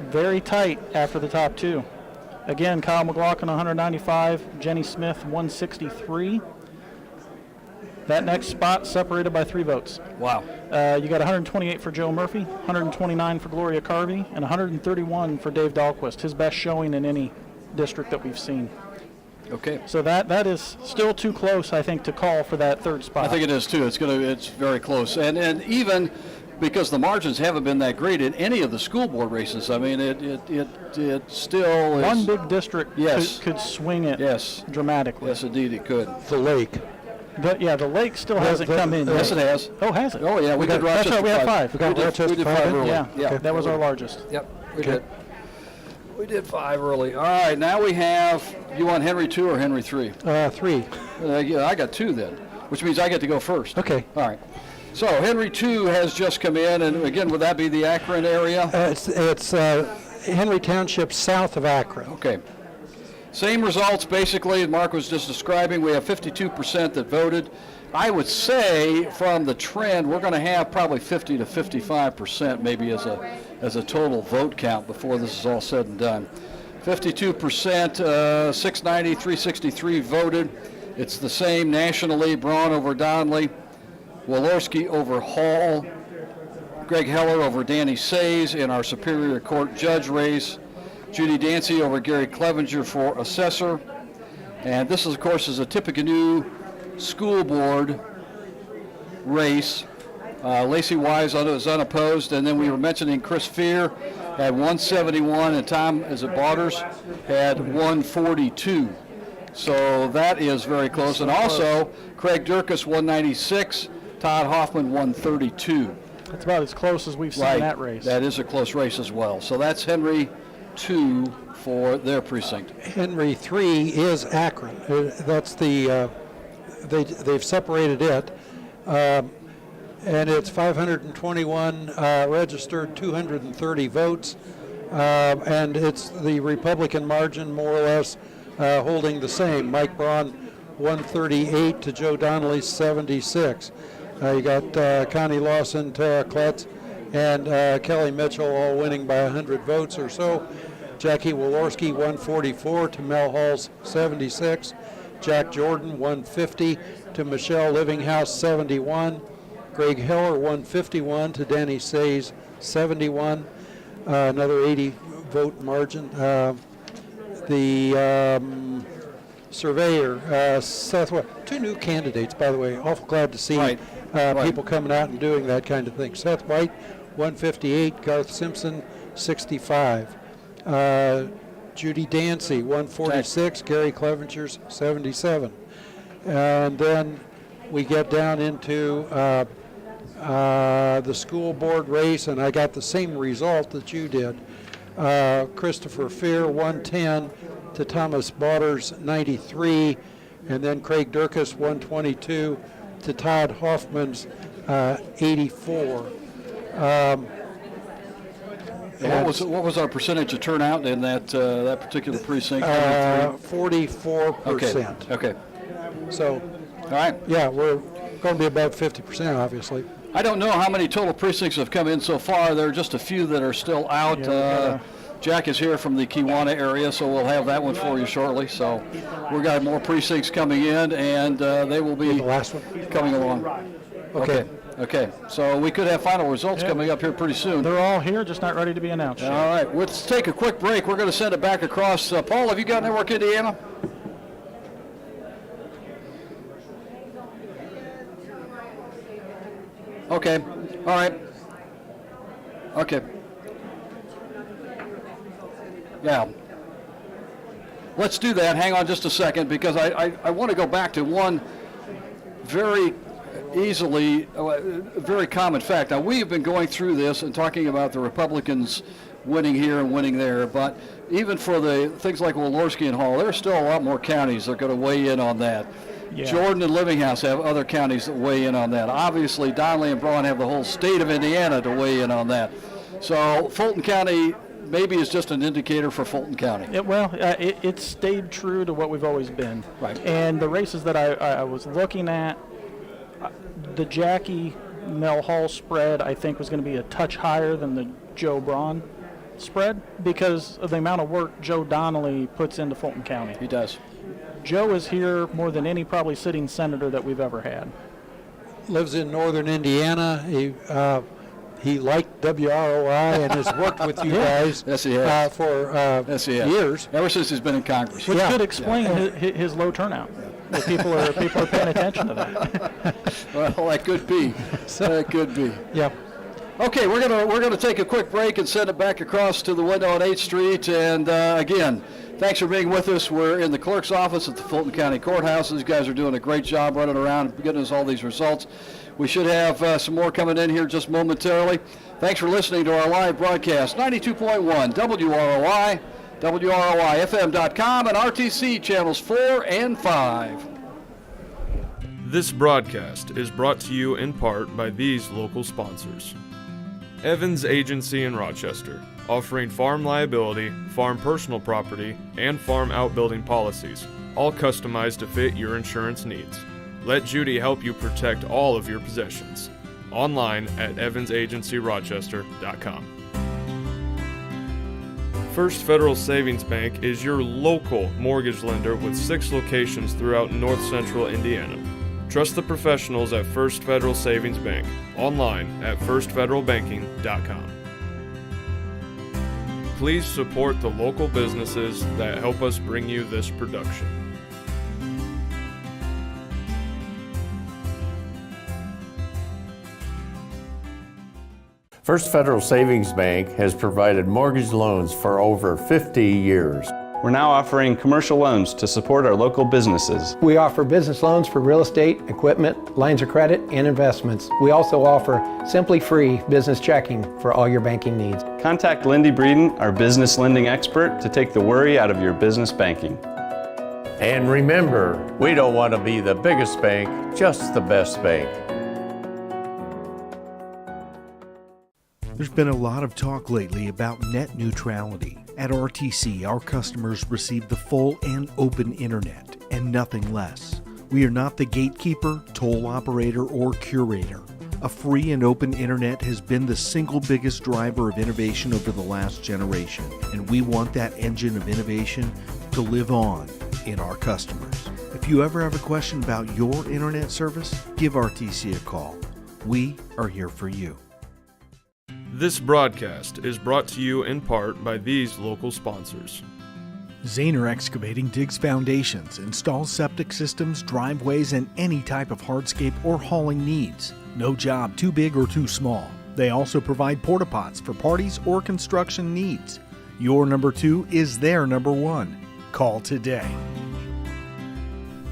very tight after the top 2. Again, Kyle McLaughlin, 195. Jenny Smith, 163. That next spot separated by 3 votes. Wow. You got 128 for Joe Murphy, 129 for Gloria Carvey, and 131 for Dave Dahlquist, his best showing in any district that we've seen. Okay. So that is still too close, I think, to call for that 3rd spot. I think it is too. It's very close, and even because the margins haven't been that great in any of the school board races. I mean, it still is. One big district could swing it dramatically. Yes, indeed, it could. The Lake. But yeah, the Lake still hasn't come in. Yes, it has. Oh, has it? Oh, yeah, we did Rochester. That's right, we had 5. We got Rochester 5 early. Yeah, that was our largest. Yep, we did. We did 5 early. All right, now we have. You want Henry 2 or Henry 3? 3. Yeah, I got 2 then, which means I get to go first. Okay. All right. So Henry 2 has just come in, and again, would that be the Akron area? It's Henry Township south of Akron. Okay. Same results, basically, Mark was just describing. We have 52% that voted. I would say from the trend, we're going to have probably 50 to 55% maybe as a total vote count before this is all said and done. 52%, 690, 363 voted. It's the same nationally. Braun over Donnelly, Walorski over Hall, Greg Heller over Danny Says in our Superior Court judge race, Judy Dancy over Gary Clevenger for assessor. And this, of course, is a Tippecanoe school board race. Lacey Wise is unopposed, and then we were mentioning Chris Fear had 171, and Tom, is it Bowders, had 142. So that is very close. And also, Craig Durkis, 196, Todd Hoffman, 132. That's about as close as we've seen in that race. That is a close race as well. So that's Henry 2 for their precinct. Henry 3 is Akron. That's the, they've separated it. And it's 521 registered, 230 votes. And it's the Republican margin more or less holding the same. Mike Braun, 138 to Joe Donnelly, 76. You got Connie Lawson, Tara Klutz, and Kelly Mitchell all winning by 100 votes or so. Jackie Walorski, 144 to Mel Halls, 76. Jack Jordan, 150 to Michelle Livinghouse, 71. Greg Heller, 151 to Danny Says, 71. Another 80 vote margin. The surveyor, Seth White, 2 new candidates, by the way. Awful glad to see people coming out and doing that kind of thing. Seth White, 158. Garth Simpson, 65. Judy Dancy, 146. Gary Clevenger's 77. And then we get down into the school board race, and I got the same result that you did. Christopher Fear, 110 to Thomas Bowders, 93, and then Craig Durkis, 122 to Todd Hoffman's 84. What was our percentage of turnout in that particular precinct? 44%. Okay. So, all right. Yeah, we're going to be above 50%, obviously. I don't know how many total precincts have come in so far. There are just a few that are still out. Jack is here from the Kiwanis area, so we'll have that one for you shortly. So we've got more precincts coming in, and they will be coming along. Okay. So we could have final results coming up here pretty soon. They're all here, just not ready to be announced yet. All right, let's take a quick break. We're going to send it back across. Paul, have you got Network Indiana? Okay. All right. Okay. Yeah. Let's do that. Hang on just a second, because I want to go back to one very very common fact. Now, we have been going through this and talking about the Republicans winning here and winning there, but even for the things like Walorski and Hall, there are still a lot more counties that are going to weigh in on that. Yeah. Jordan and Livinghouse have other counties that weigh in on that. Obviously, Donnelly and Braun have the whole state of Indiana to weigh in on that. So Fulton County maybe is just an indicator for Fulton County. It stayed true to what we've always been. Right. And the races that I was looking at, the Jackie Mel Hall spread, I think, was going to be a touch higher than the Joe Braun spread because of the amount of work Joe Donnelly puts into Fulton County. He does. Joe is here more than any probably sitting senator that we've ever had. Lives in northern Indiana. He liked WROI and has worked with you guys for years. Ever since he's been in Congress. Which could explain his low turnout. If people are paying attention to that. Well, that could be. That could be. Yeah. Okay, we're gonna take a quick break and send it back across to the window on 8th Street. And again, thanks for being with us. We're in the clerk's office at the Fulton County Courthouse. These guys are doing a great job running around and getting us all these results. We should have some more coming in here just momentarily. Thanks for listening to our live broadcast. 92.1 WROI, WROIFM.com, and RTC channels 4 and 5. This broadcast is brought to you in part by these local sponsors. Evans Agency in Rochester, offering farm liability, farm personal property, and farm outbuilding policies, all customized to fit your insurance needs. Let Judy help you protect all of your possessions. Online at evansagencyrochester.com. First Federal Savings Bank is your local mortgage lender with 6 locations throughout north central Indiana. Trust the professionals at First Federal Savings Bank. Online at firstfederalbanking.com. Please support the local businesses that help us bring you this production. First Federal Savings Bank has provided mortgage loans for over 50 years. We're now offering commercial loans to support our local businesses. We offer business loans for real estate, equipment, lines of credit, and investments. We also offer Simply Free business checking for all your banking needs. Contact Lindy Breeden, our business lending expert, to take the worry out of your business banking. And remember, we don't want to be the biggest bank, just the best bank. There's been a lot of talk lately about net neutrality. At RTC, our customers receive the full and open internet and nothing less. We are not the gatekeeper, toll operator, or curator. A free and open internet has been the single biggest driver of innovation over the last generation, and we want that engine of innovation to live on in our customers. If you ever have a question about your internet service, give RTC a call. We are here for you. This broadcast is brought to you in part by these local sponsors. Zahner Excavating digs foundations, installs septic systems, driveways, and any type of hardscape or hauling needs. No job too big or too small. They also provide porta pots for parties or construction needs. Your number 2 is their number 1. Call today.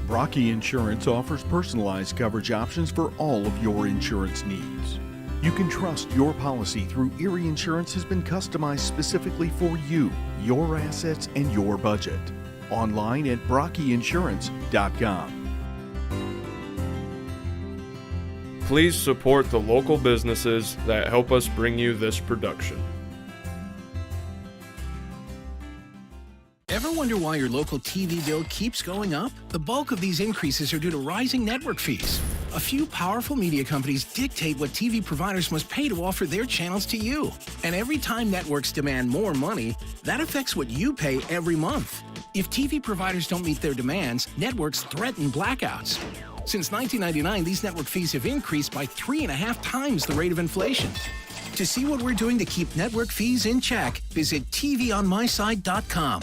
Brocky Insurance offers personalized coverage options for all of your insurance needs. You can trust your policy through Erie Insurance has been customized specifically for you, your assets, and your budget. Online at brockyinsurance.com. Please support the local businesses that help us bring you this production. Everyone wonder why your local TV bill keeps going up? The bulk of these increases are due to rising network fees. A few powerful media companies dictate what TV providers must pay to offer their channels to you. And every time networks demand more money, that affects what you pay every month. If TV providers don't meet their demands, networks threaten blackouts. Since 1999, these network fees have increased by 3.5 times the rate of inflation. To see what we're doing to keep network fees in check, visit tvonmyside.com.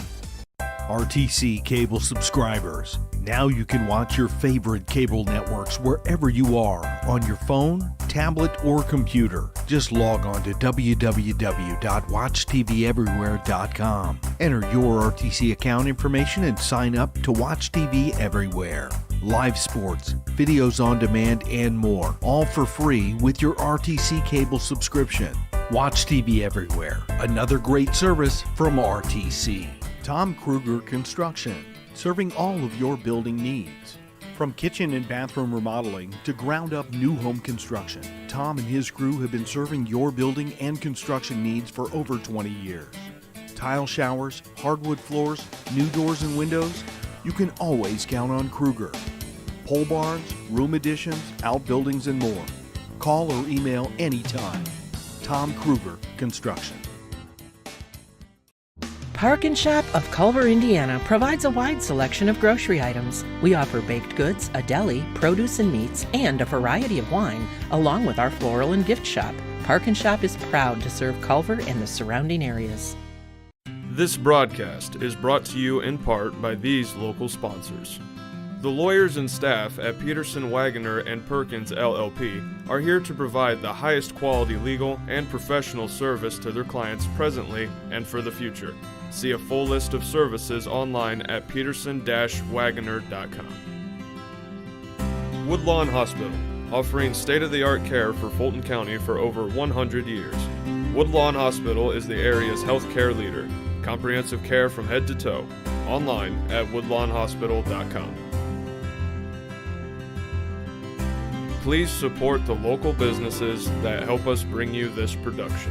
RTC cable subscribers. Now you can watch your favorite cable networks wherever you are, on your phone, tablet, or computer. Just log on to www.watchtveverywhere.com. Enter your RTC account information and sign up to watch TV everywhere. Live sports, videos on demand, and more, all for free with your RTC cable subscription. Watch TV everywhere. Another great service from RTC. Tom Kruger Construction, serving all of your building needs. From kitchen and bathroom remodeling to ground-up new home construction, Tom and his crew have been serving your building and construction needs for over 20 years. Tile showers, hardwood floors, new doors and windows, you can always count on Kruger. Pole barns, room additions, outbuildings, and more. Call or email anytime. Tom Kruger Construction. Park and Shop of Culver, Indiana provides a wide selection of grocery items. We offer baked goods, a deli, produce and meats, and a variety of wine, along with our floral and gift shop. Park and Shop is proud to serve Culver and the surrounding areas. This broadcast is brought to you in part by these local sponsors. The lawyers and staff at Peterson, Wagoner & Perkins LLP are here to provide the highest quality legal and professional service to their clients presently and for the future. See a full list of services online at peterson-wagoner.com. Woodlawn Hospital, offering state-of-the-art care for Fulton County for over 100 years. Woodlawn Hospital is the area's healthcare leader. Comprehensive care from head to toe. Online at woodlawnhospital.com. Please support the local businesses that help us bring you this production.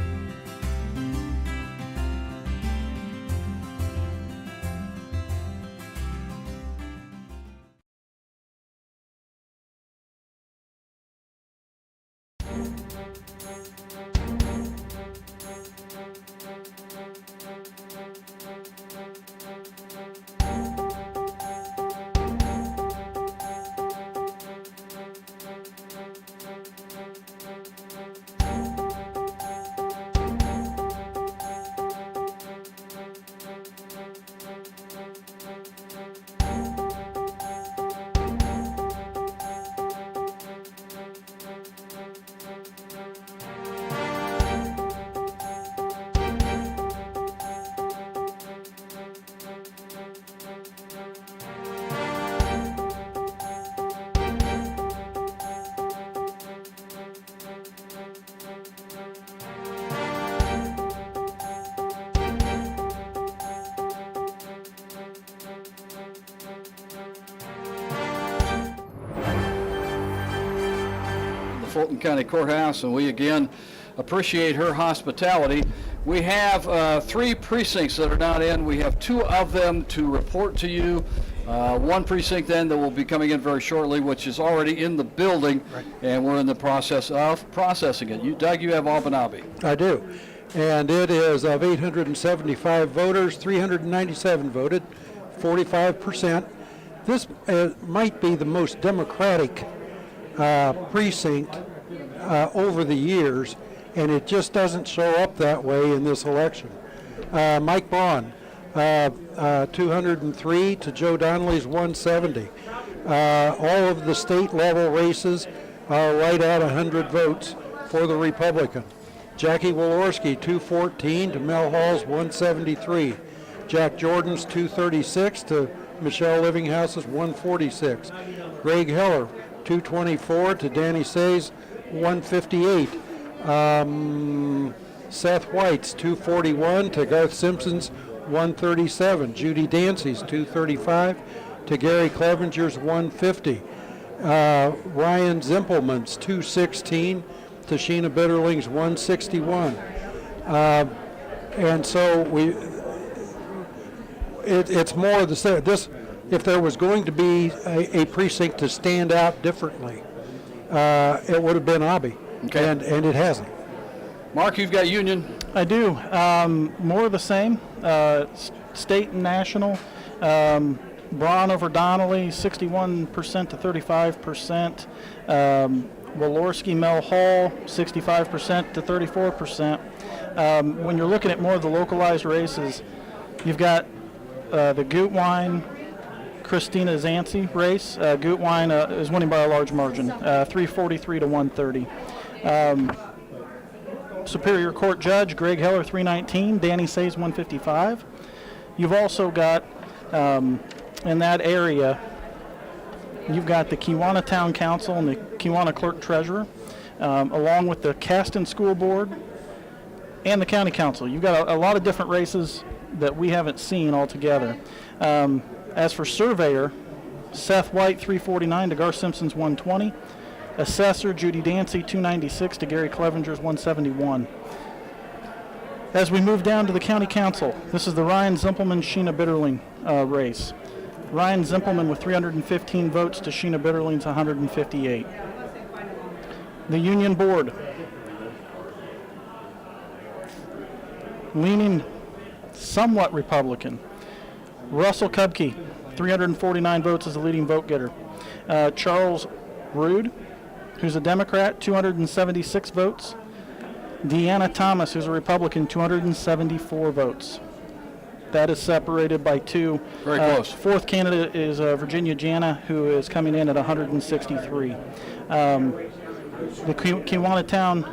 Fulton County Courthouse, and we again appreciate her hospitality. We have 3 precincts that are not in. We have 2 of them to report to you. One precinct then that will be coming in very shortly, which is already in the building, and we're in the process of processing it. Doug, you have Albanabi. I do. And it is of 875 voters, 397 voted, 45%. This might be the most democratic precinct over the years, and it just doesn't show up that way in this election. Mike Braun, 203 to Joe Donnelly's 170. All of the state level races are right at 100 votes for the Republican. Jackie Walorski, 214 to Mel Hall's 173. Jack Jordan's 236 to Michelle Livinghouse's 146. Greg Heller, 224 to Danny Say's 158. Seth White's 241 to Garth Simpson's 137. Judy Dancy's 235 to Gary Clevenger's 150. Ryan Zimpelman's 216 to Sheena Bitterling's 161. And so it's more of the same. This, if there was going to be a precinct to stand out differently, it would have been Abbey, and it hasn't. Mark, you've got Union. I do. More of the same. State and national. Braun over Donnelly, 61% to 35%. Walorski, Mel Hall, 65% to 34%. When you're looking at more of the localized races, you've got the Gutwein, Christina Zancy race. Gutwein is winning by a large margin, 343 to 130. Superior Court Judge Greg Heller, 319. Danny Says, 155. You've also got in that area, you've got the Kewanna Town Council and the Kewanna Clerk Treasurer, along with the Caston School Board and the County Council. You've got a lot of different races that we haven't seen altogether. As for Surveyor, Seth White, 349 to Gar Simpson's 120. Assessor Judy Dancy, 296 to Gary Clevenger's 171. As we move down to the County Council, this is the Ryan Zimpelman-Sheena Bitterling race. Ryan Zimpelman with 315 votes to Sheena Bitterling's 158. The Union Board, leaning somewhat Republican. Russell Kubke, 349 votes as the leading vote getter. Charles Rude, who's a Democrat, 276 votes. Deanna Thomas, who's a Republican, 274 votes. That is separated by two. Very close. Fourth candidate is Virginia Jana, who is coming in at 163. The Kewanna Town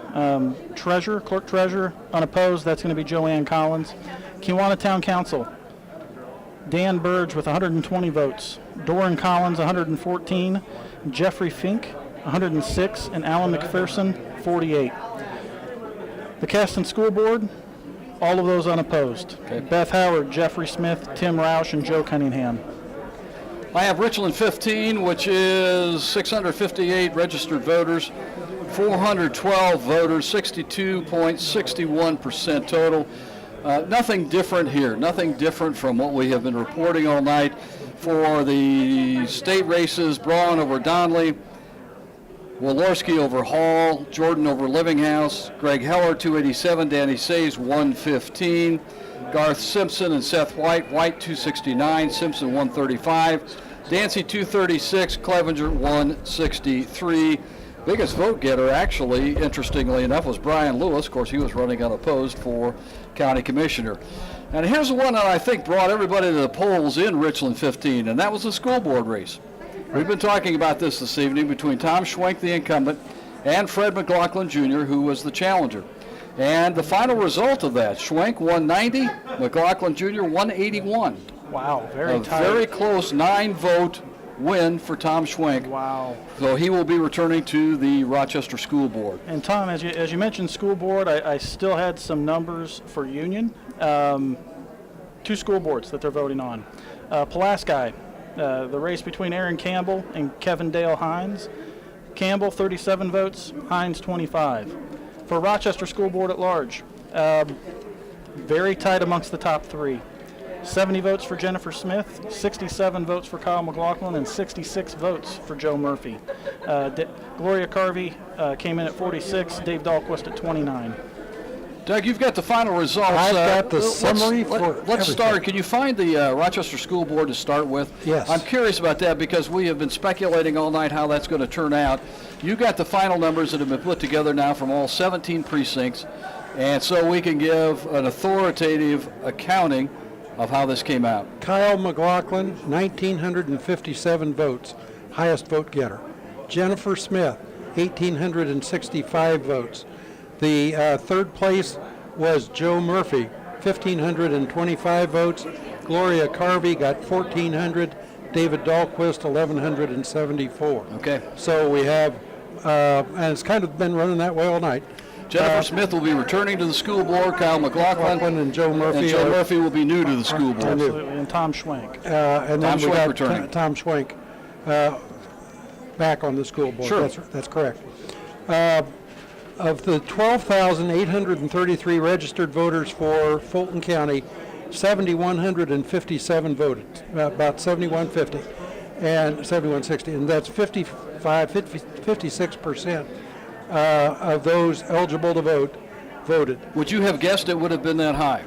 Clerk Treasurer, unopposed, that's going to be Joanne Collins. Kewanna Town Council, Dan Burge with 120 votes. Doran Collins, 114. Jeffrey Fink, 106. And Alan McPherson, 48. The Caston School Board, all of those unopposed. Beth Howard, Jeffrey Smith, Tim Roush, and Joe Cunningham. I have Richland 15, which is 658 registered voters, 412 voters, 62.61% total. Nothing different here, nothing different from what we have been reporting all night. For the state races, Braun over Donnelly, Walorski over Hall, Jordan over Livinghouse, Greg Heller 287, Danny Says 115, Garth Simpson and Seth White, White 269, Simpson 135, Dancy 236, Clevenger 163. Biggest vote getter, actually, interestingly enough, was Brian Lewis. Of course, he was running unopposed for county commissioner. And here's the one that I think brought everybody to the polls in Richland 15, and that was the school board race. We've been talking about this evening between Tom Schwenk, the incumbent, and Fred McLaughlin Jr., who was the challenger. And the final result of that, Schwenk 190, McLaughlin Jr. 181. Wow, very tight. Very close 9-vote win for Tom Schwenk. Wow. So he will be returning to the Rochester School Board. And Tom, as you mentioned school board, I still had some numbers for Union. 2 school boards that they're voting on. Pulaski, the race between Aaron Campbell and Kevin Dale Hines. Campbell, 37 votes, Hines, 25. For Rochester School Board at large, very tight amongst the top 3. 70 votes for Jennifer Smith, 67 votes for Kyle McLaughlin, and 66 votes for Joe Murphy. Gloria Carvey came in at 46, Dave Dahlquist at 29. Doug, you've got the final results. I've got the summary Let's start. Can you find the Rochester School Board to start with? Yes. I'm curious about that because we have been speculating all night how that's going to turn out. You got the final numbers that have been put together now from all 17 precincts, and so we can give an authoritative accounting of how this came out. Kyle McLaughlin, 1,957 votes, highest vote getter. Jennifer Smith, 1,865 votes. The third place was Joe Murphy, 1,525 votes. Gloria Carvey got 1,400. David Dahlquist, 1,174. Okay. So we have, and it's kind of been running that way all night. Jennifer Smith will be returning to the school board. Kyle McLaughlin and Joe Murphy. And Joe Murphy will be new to the school board. Absolutely, and Tom Schwenk. And then Tom we Schwenk got returning. Tom Schwenk back on the school board. Sure. That's correct. Of the 12,833 registered voters for Fulton County, 7,157 voted, about 7,150 and 7,160, and that's 56% of those eligible to vote voted. Would you have guessed it would have been that high?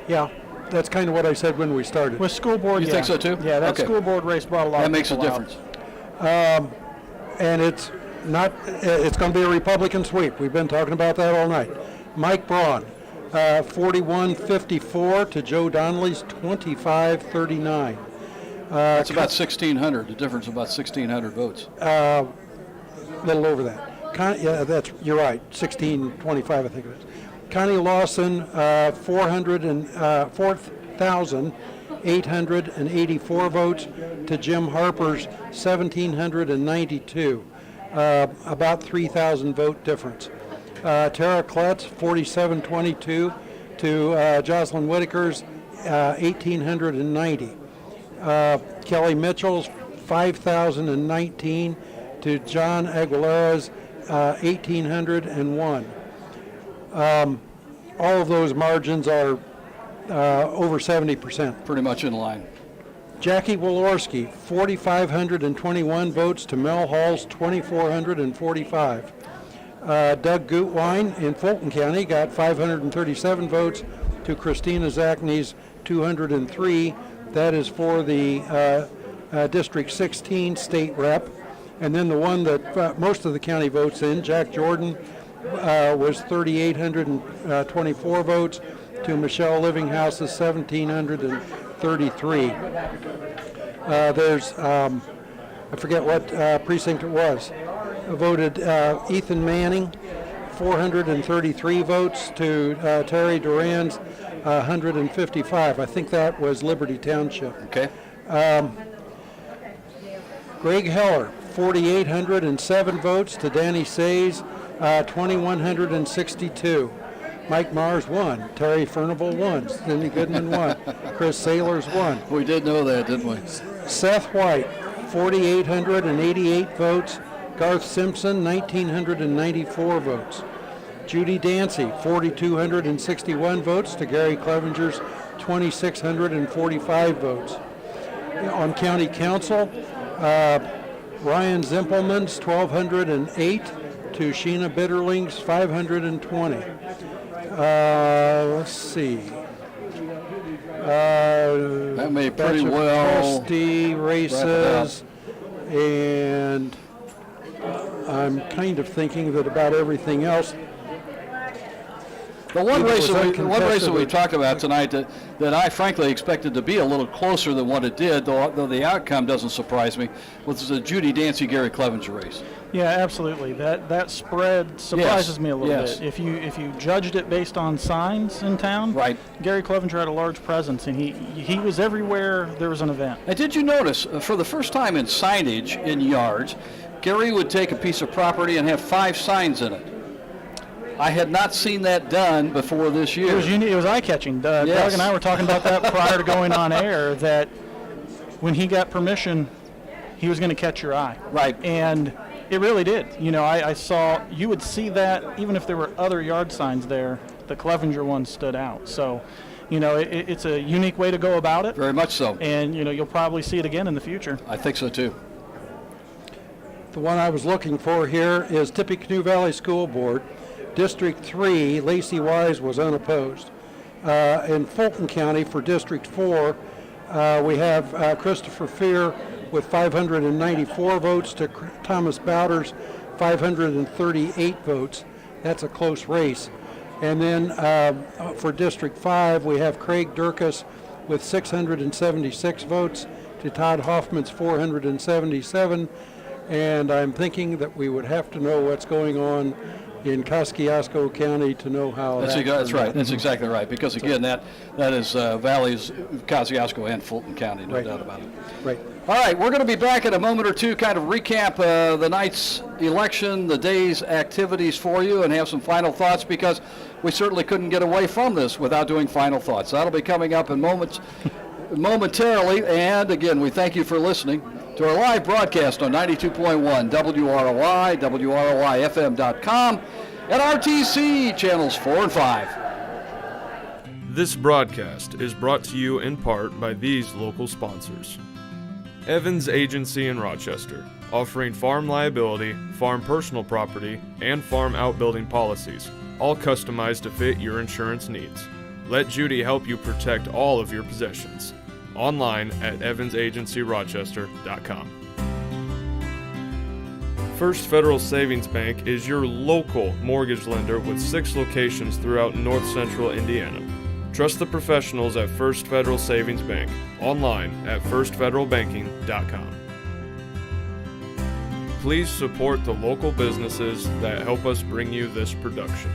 Yeah, that's kind of what I said when we started. With school board, You yeah. think so too? Yeah, that Okay. school board race brought a lot That of makes a people out. difference. And it's not, it's going to be a Republican sweep. We've been talking about that all night. Mike Braun, 4154 to Joe Donnelly's 2539. That's about 1,600. The difference is about 1,600 votes. A little over that. Yeah, you're right, 1625 I think it is. Connie Lawson, 4,884 votes to Jim Harper's 1,792, about 3,000 vote difference. Tara Klutz, 4,722 to Jocelyn Whitaker's 1,890. Kelly Mitchell's 5,019 to John Aguilera's 1,801. All of those margins are over 70%. Pretty much in line. Jackie Walorski, 4,521 votes to Mel Hall's 2,445. Doug Gutwein in Fulton County got 537 votes to Christina Zachney's 203. That is for the District 16 state rep. And then the one that most of the county votes in, Jack Jordan, was 3,824 votes to Michelle Livinghouse's 1,733. There's, I forget what precinct it was, voted Ethan Manning, 433 votes to Terry Duran's 155. I think that was Liberty Township. Okay. Greg Heller, 4,807 votes to Danny Say's 2,162. Mike Mars won. Terry Furnival won. Cindy Goodman won. Chris Sailors won. We did know that, didn't we? Seth White, 4,888 votes. Garth Simpson, 1,994 votes. Judy Dancy, 4,261 votes to Gary Clevenger's 2,645 votes. On county council, Ryan Zimpelman's 1,208 to Sheena Bitterling's 520. Let's see. That may pretty batch of well trustee races, and I'm kind of thinking that about everything else. The one race that we uncontested. talked about tonight that I frankly expected to be a little closer than what it did, though the outcome doesn't surprise me, was the Judy Dancy-Gary Clevenger race. Yeah, absolutely. That spread surprises me a little yes. bit. If you judged it based on signs in town, right? Gary Clevenger had a large presence, and he was everywhere there was an event. And did you notice, for the first time in signage in yards, Gary would take a piece of property and have 5 signs in it. I had not seen that done before this year. It was unique. It was eye-catching. Doug and I were talking about that prior to going on air, that when he got permission, he was going to catch your eye. Right. And it really did. You know, I saw, you would see that even if there were other yard signs there, the Clevenger one stood out. So, you know, it's a unique way to go about it. Very much so. And, you know, you'll probably see it again in the future. I think so, too. The one I was looking for here is Tippecanoe Valley School Board. District 3, Lacey Wise was unopposed. In Fulton County for District 4, we have Christopher Fear with 594 votes to Thomas Bowder's 538 votes. That's a close race. And then for District 5, we have Craig Durkis with 676 votes to Todd Hoffman's 477. And I'm thinking that we would have to know what's going on in Kosciuszko County to know how That's right. That's exactly right. Because again, that is Valleys, Kosciuszko, and Fulton County, no doubt about it. Right. All right, we're going to be back in a moment or two, kind of recap the night's election, the day's activities for you, and have some final thoughts, because we certainly couldn't get away from this without doing final thoughts. That'll be coming up in momentarily. And again, we thank you for listening to our live broadcast on 92.1 WROI, WROIFM.com, and RTC channels 4 and 5. This broadcast is brought to you in part by these local sponsors. Evans Agency in Rochester, offering farm liability, farm personal property, and farm outbuilding policies, all customized to fit your insurance needs. Let Judy help you protect all of your possessions. Online at evansagencyrochester.com. First Federal Savings Bank is your local mortgage lender with 6 locations throughout north central Indiana. Trust the professionals at First Federal Savings Bank. Online at firstfederalbanking.com. Please support the local businesses that help us bring you this production.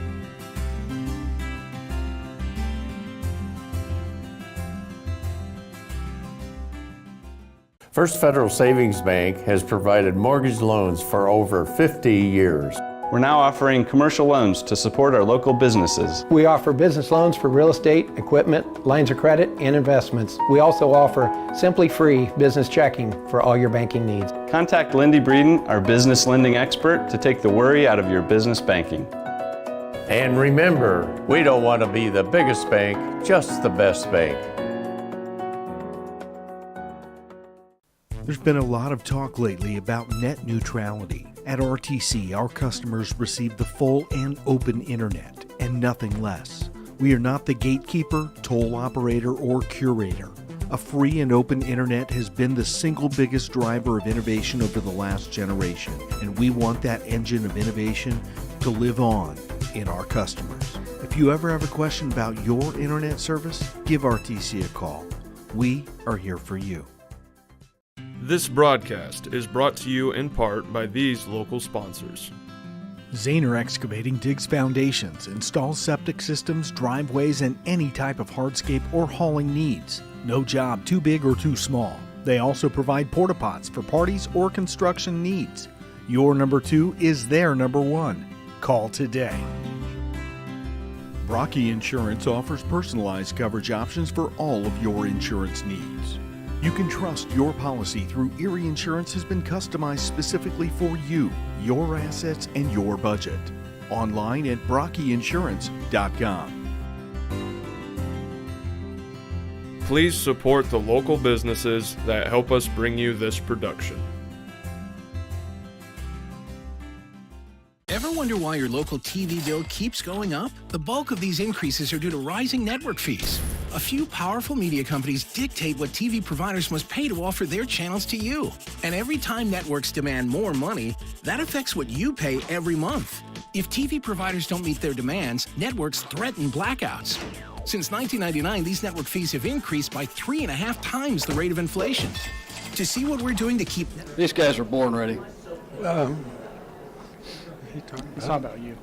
First Federal Savings Bank has provided mortgage loans for over 50 years. We're now offering commercial loans to support our local businesses. We offer business loans for real estate, equipment, lines of credit, and investments. We also offer Simply Free business checking for all your banking needs. Contact Lindy Breeden, our business lending expert, to take the worry out of your business banking. And remember, we don't want to be the biggest bank, just the best bank. There's been a lot of talk lately about net neutrality. At RTC, our customers receive the full and open internet and nothing less. We are not the gatekeeper, toll operator, or curator. A free and open internet has been the single biggest driver of innovation over the last generation, and we want that engine of innovation to live on in our customers. If you ever have a question about your internet service, give RTC a call. We are here for you. This broadcast is brought to you in part by these local sponsors. Zahner Excavating digs foundations, installs septic systems, driveways, and any type of hardscape or hauling needs. No job too big or too small. They also provide porta pots for parties or construction needs. Your number 2 is their number 1. Call today. Brocky Insurance offers personalized coverage options for all of your insurance needs. You can trust your policy through Erie Insurance has been customized specifically for you, your assets, and your budget. Online at brockyinsurance.com. Please support the local businesses that help us bring you this production. Ever wonder why your local TV bill keeps going up? The bulk of these increases are due to rising network fees. A few powerful media companies dictate what TV providers must pay to offer their channels to you. And every time networks demand more money, that affects what you pay every month. If TV providers don't meet their demands, networks threaten blackouts. Since 1999, these network fees have increased by 3.5 times the rate of inflation. To see what we're doing to keep... These guys are born ready. It's not about you.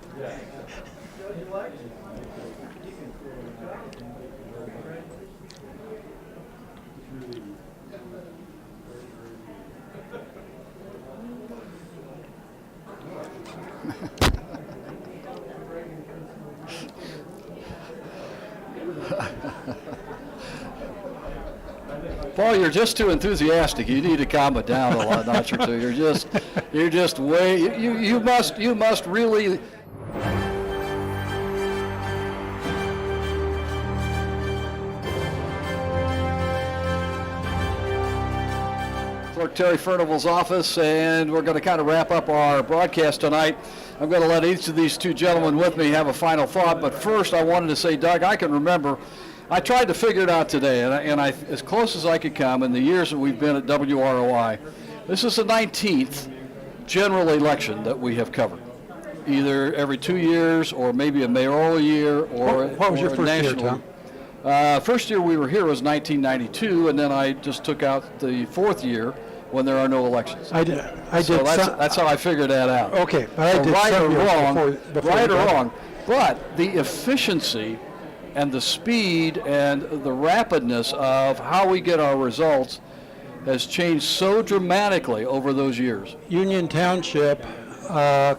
Paul, you're just too enthusiastic. You need to calm it down a notch or two. You're just way. You must really. Clerk Terry Furnival's office, and we're going to kind of wrap up our broadcast tonight. I'm going to let each of these two gentlemen with me have a final thought, but first I wanted to say, Doug, I can remember. I tried to figure it out today, and I, as close as I could come in the years that we've been at WROI, this is the 19th general election that we have covered, either every 2 years or maybe a mayoral year or what was your first national. year, Tom? First year we were here was 1992, and then I just took out the 4th year when there are no elections. I did. So that's how I figured that out. Okay, but I did right or some years wrong, before right you or got- wrong, but the efficiency and the speed and the rapidness of how we get our results has changed so dramatically over those years. Union Township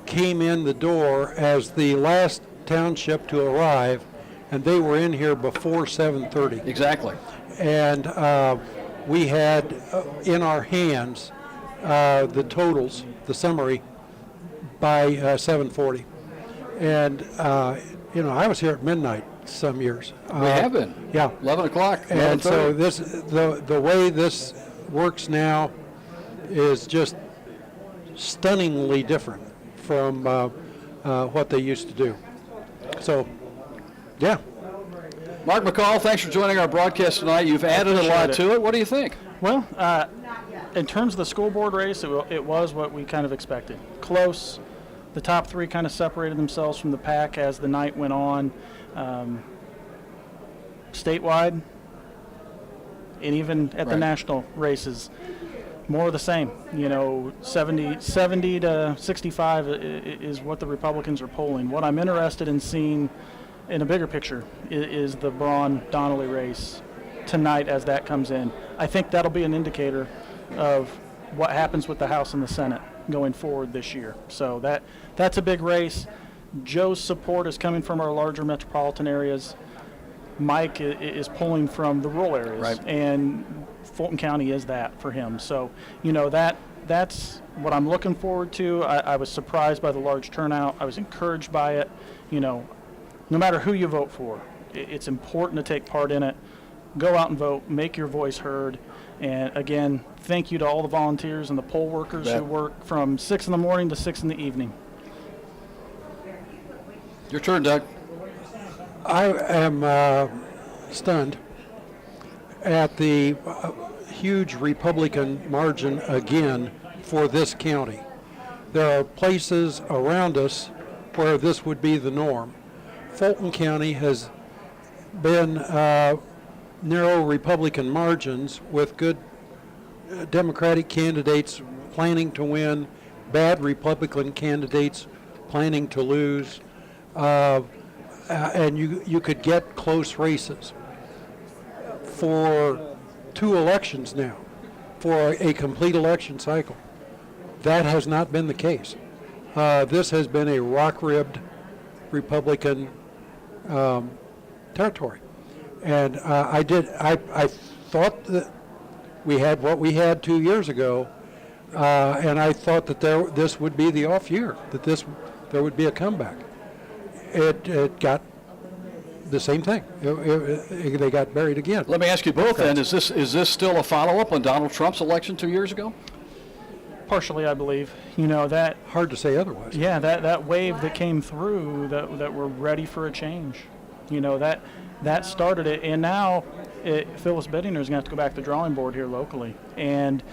came in the door as the last township to arrive, and they were in here before 7:30. Exactly. And we had in our hands the totals, the summary, by 7:40. And, I was here at midnight some years. We have been. Yeah. 11 o'clock. And so 11:30. the way this works now is just stunningly different from what they used to do. So, yeah. Mark McCall, thanks for joining our broadcast tonight. You've added a lot to it. What do you think? Well, in terms of the school board race, it was what we kind of expected. Close. The top three kind of separated themselves from the pack as the night went on. Statewide, and even at the national races, more of the same. 70 to 65 is what the Republicans are polling. What I'm interested in seeing in a bigger picture is the Braun-Donnelly race tonight as that comes in. I think that'll be an indicator of what happens with the House and the Senate going forward this year. So that's a big race. Joe's support is coming from our larger metropolitan areas. Mike is pulling from the rural areas, and Fulton County is that for him. So, that's what I'm looking forward to. I was surprised by the large turnout. I was encouraged by it. No matter who you vote for, it's important to take part in it. Go out and vote, make your voice heard. And again, thank you to all the volunteers and the poll workers who work from 6 in the morning to 6 in the evening. Your turn, Doug. I am stunned at the huge Republican margin again for this county. There are places around us where this would be the norm. Fulton County has been narrow Republican margins with good Democratic candidates planning to win, bad Republican candidates planning to lose. And you could get close races for 2 elections now, for a complete election cycle. That has not been the case. This has been a rock-ribbed Republican territory. And I thought that we had what we had 2 years ago, and I thought that this would be the off year, that there would be a comeback. It got the same thing. They got buried again. Let me ask you both then, is this still a follow-up on Donald Trump's election 2 years ago? Partially, I believe. That hard to say otherwise. Yeah, that wave that came through that we're ready for a change. That started it, and now Phyllis Bittinger is going to have to go back to the drawing board here locally and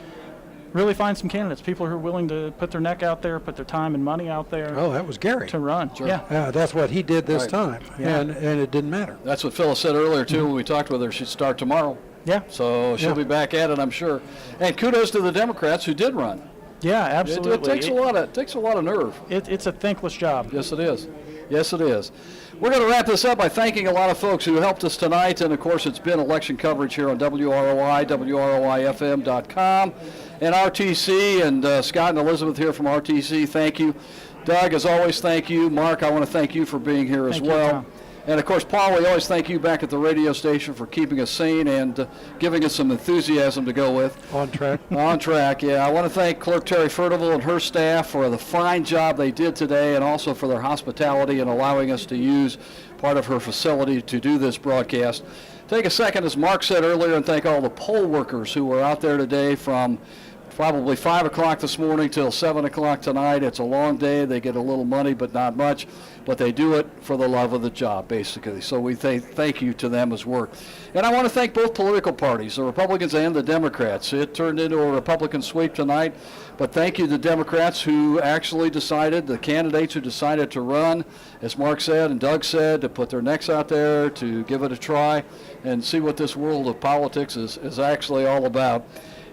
really find some candidates, people who are willing to put their neck out there, put their time and money out there. Oh, that was Gary. To run. Sure. Yeah. That's what he did this time, and it didn't matter. That's what Phyllis said earlier, too, when we talked with her. She'd start tomorrow. Yeah. So she'll be back at it, I'm sure. And kudos to the Democrats who did run. Yeah, absolutely. It takes a lot of nerve. It's a thankless job. Yes, it is. Yes, it is. We're going to wrap this up by thanking a lot of folks who helped us tonight. And, of course, it's been election coverage here on WROI, WROIFM.com, and RTC. And Scott and Elizabeth here from RTC, thank you. Doug, as always, thank you. Mark, I want to thank you for being here as well. And, of course, Paul, we always thank you back at the radio station for keeping us sane and giving us some enthusiasm to go with. On track. On track, yeah. I want to thank Clerk Terry Furnival and her staff for the fine job they did today, and also for their hospitality and allowing us to use part of her facility to do this broadcast. Take a second, as Mark said earlier, and thank all the poll workers who were out there today from probably 5 o'clock this morning till 7 o'clock tonight. It's a long day. They get a little money, but not much. But they do it for the love of the job, basically. So we thank you to them as work. And I want to thank both political parties, the Republicans and the Democrats. It turned into a Republican sweep tonight. But thank you to the Democrats who actually decided, the candidates who decided to run, as Mark said and Doug said, to put their necks out there, to give it a try, and see what this world of politics is actually all about.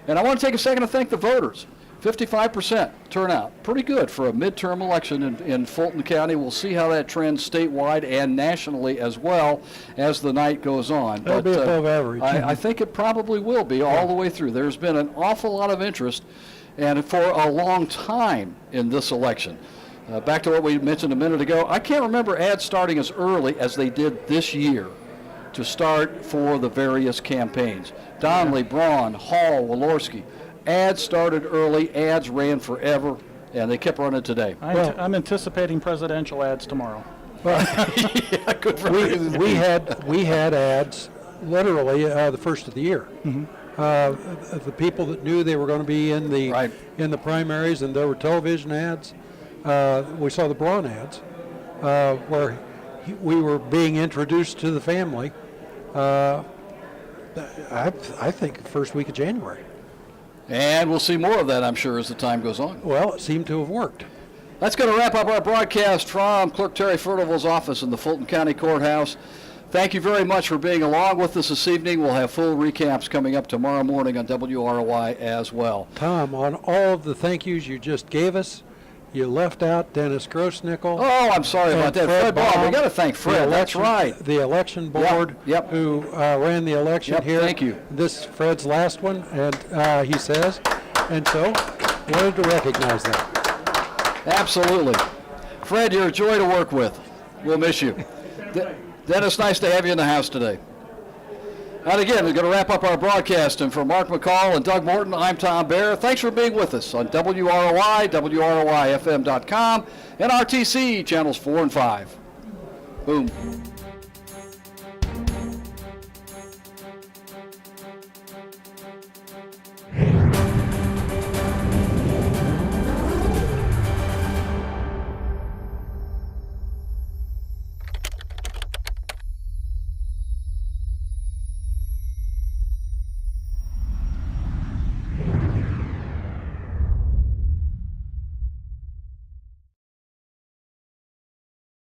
And I want to take a second to thank the voters. 55% turnout. Pretty good for a midterm election in Fulton County. We'll see how that trends statewide and nationally as well as the night goes on. It'll be above average. I think it probably will be all the way through. There's been an awful lot of interest, and for a long time in this election. Back to what we mentioned a minute ago, I can't remember ads starting as early as they did this year to start for the various campaigns. Donnelly, Braun, Hall, Walorski. Ads started early, ads ran forever, and they kept running today. I'm anticipating presidential ads tomorrow. Yeah, good for you. we had ads literally the first of the year. The people that knew they were going to be in the primaries, and there were television ads. We saw the Braun ads where we were being introduced to the family. I think the first week of January. And we'll see more of that, I'm sure, as the time goes on. Well, it seemed to have worked. That's going to wrap up our broadcast from Clerk Terry Furnival's office in the Fulton County Courthouse. Thank you very much for being along with us this evening. We'll have full recaps coming up tomorrow morning on WROI as well. Tom, on all of the thank yous you just gave us, you left out Dennis Grossnickel. Oh, I'm sorry about that. Fred Baum. We got to thank Fred. That's right. The election board who ran the election here. Thank you. This is Fred's last one, and he says, and so wanted to recognize that. Absolutely. Fred, you're a joy to work with. We'll miss you. Dennis, nice to have you in the house today. And again, we're going to wrap up our broadcast. And for Mark McCall and Doug Morton, I'm Tom Baer. Thanks for being with us on WROI, WROIFM.com, and RTC channels 4 and 5. Boom.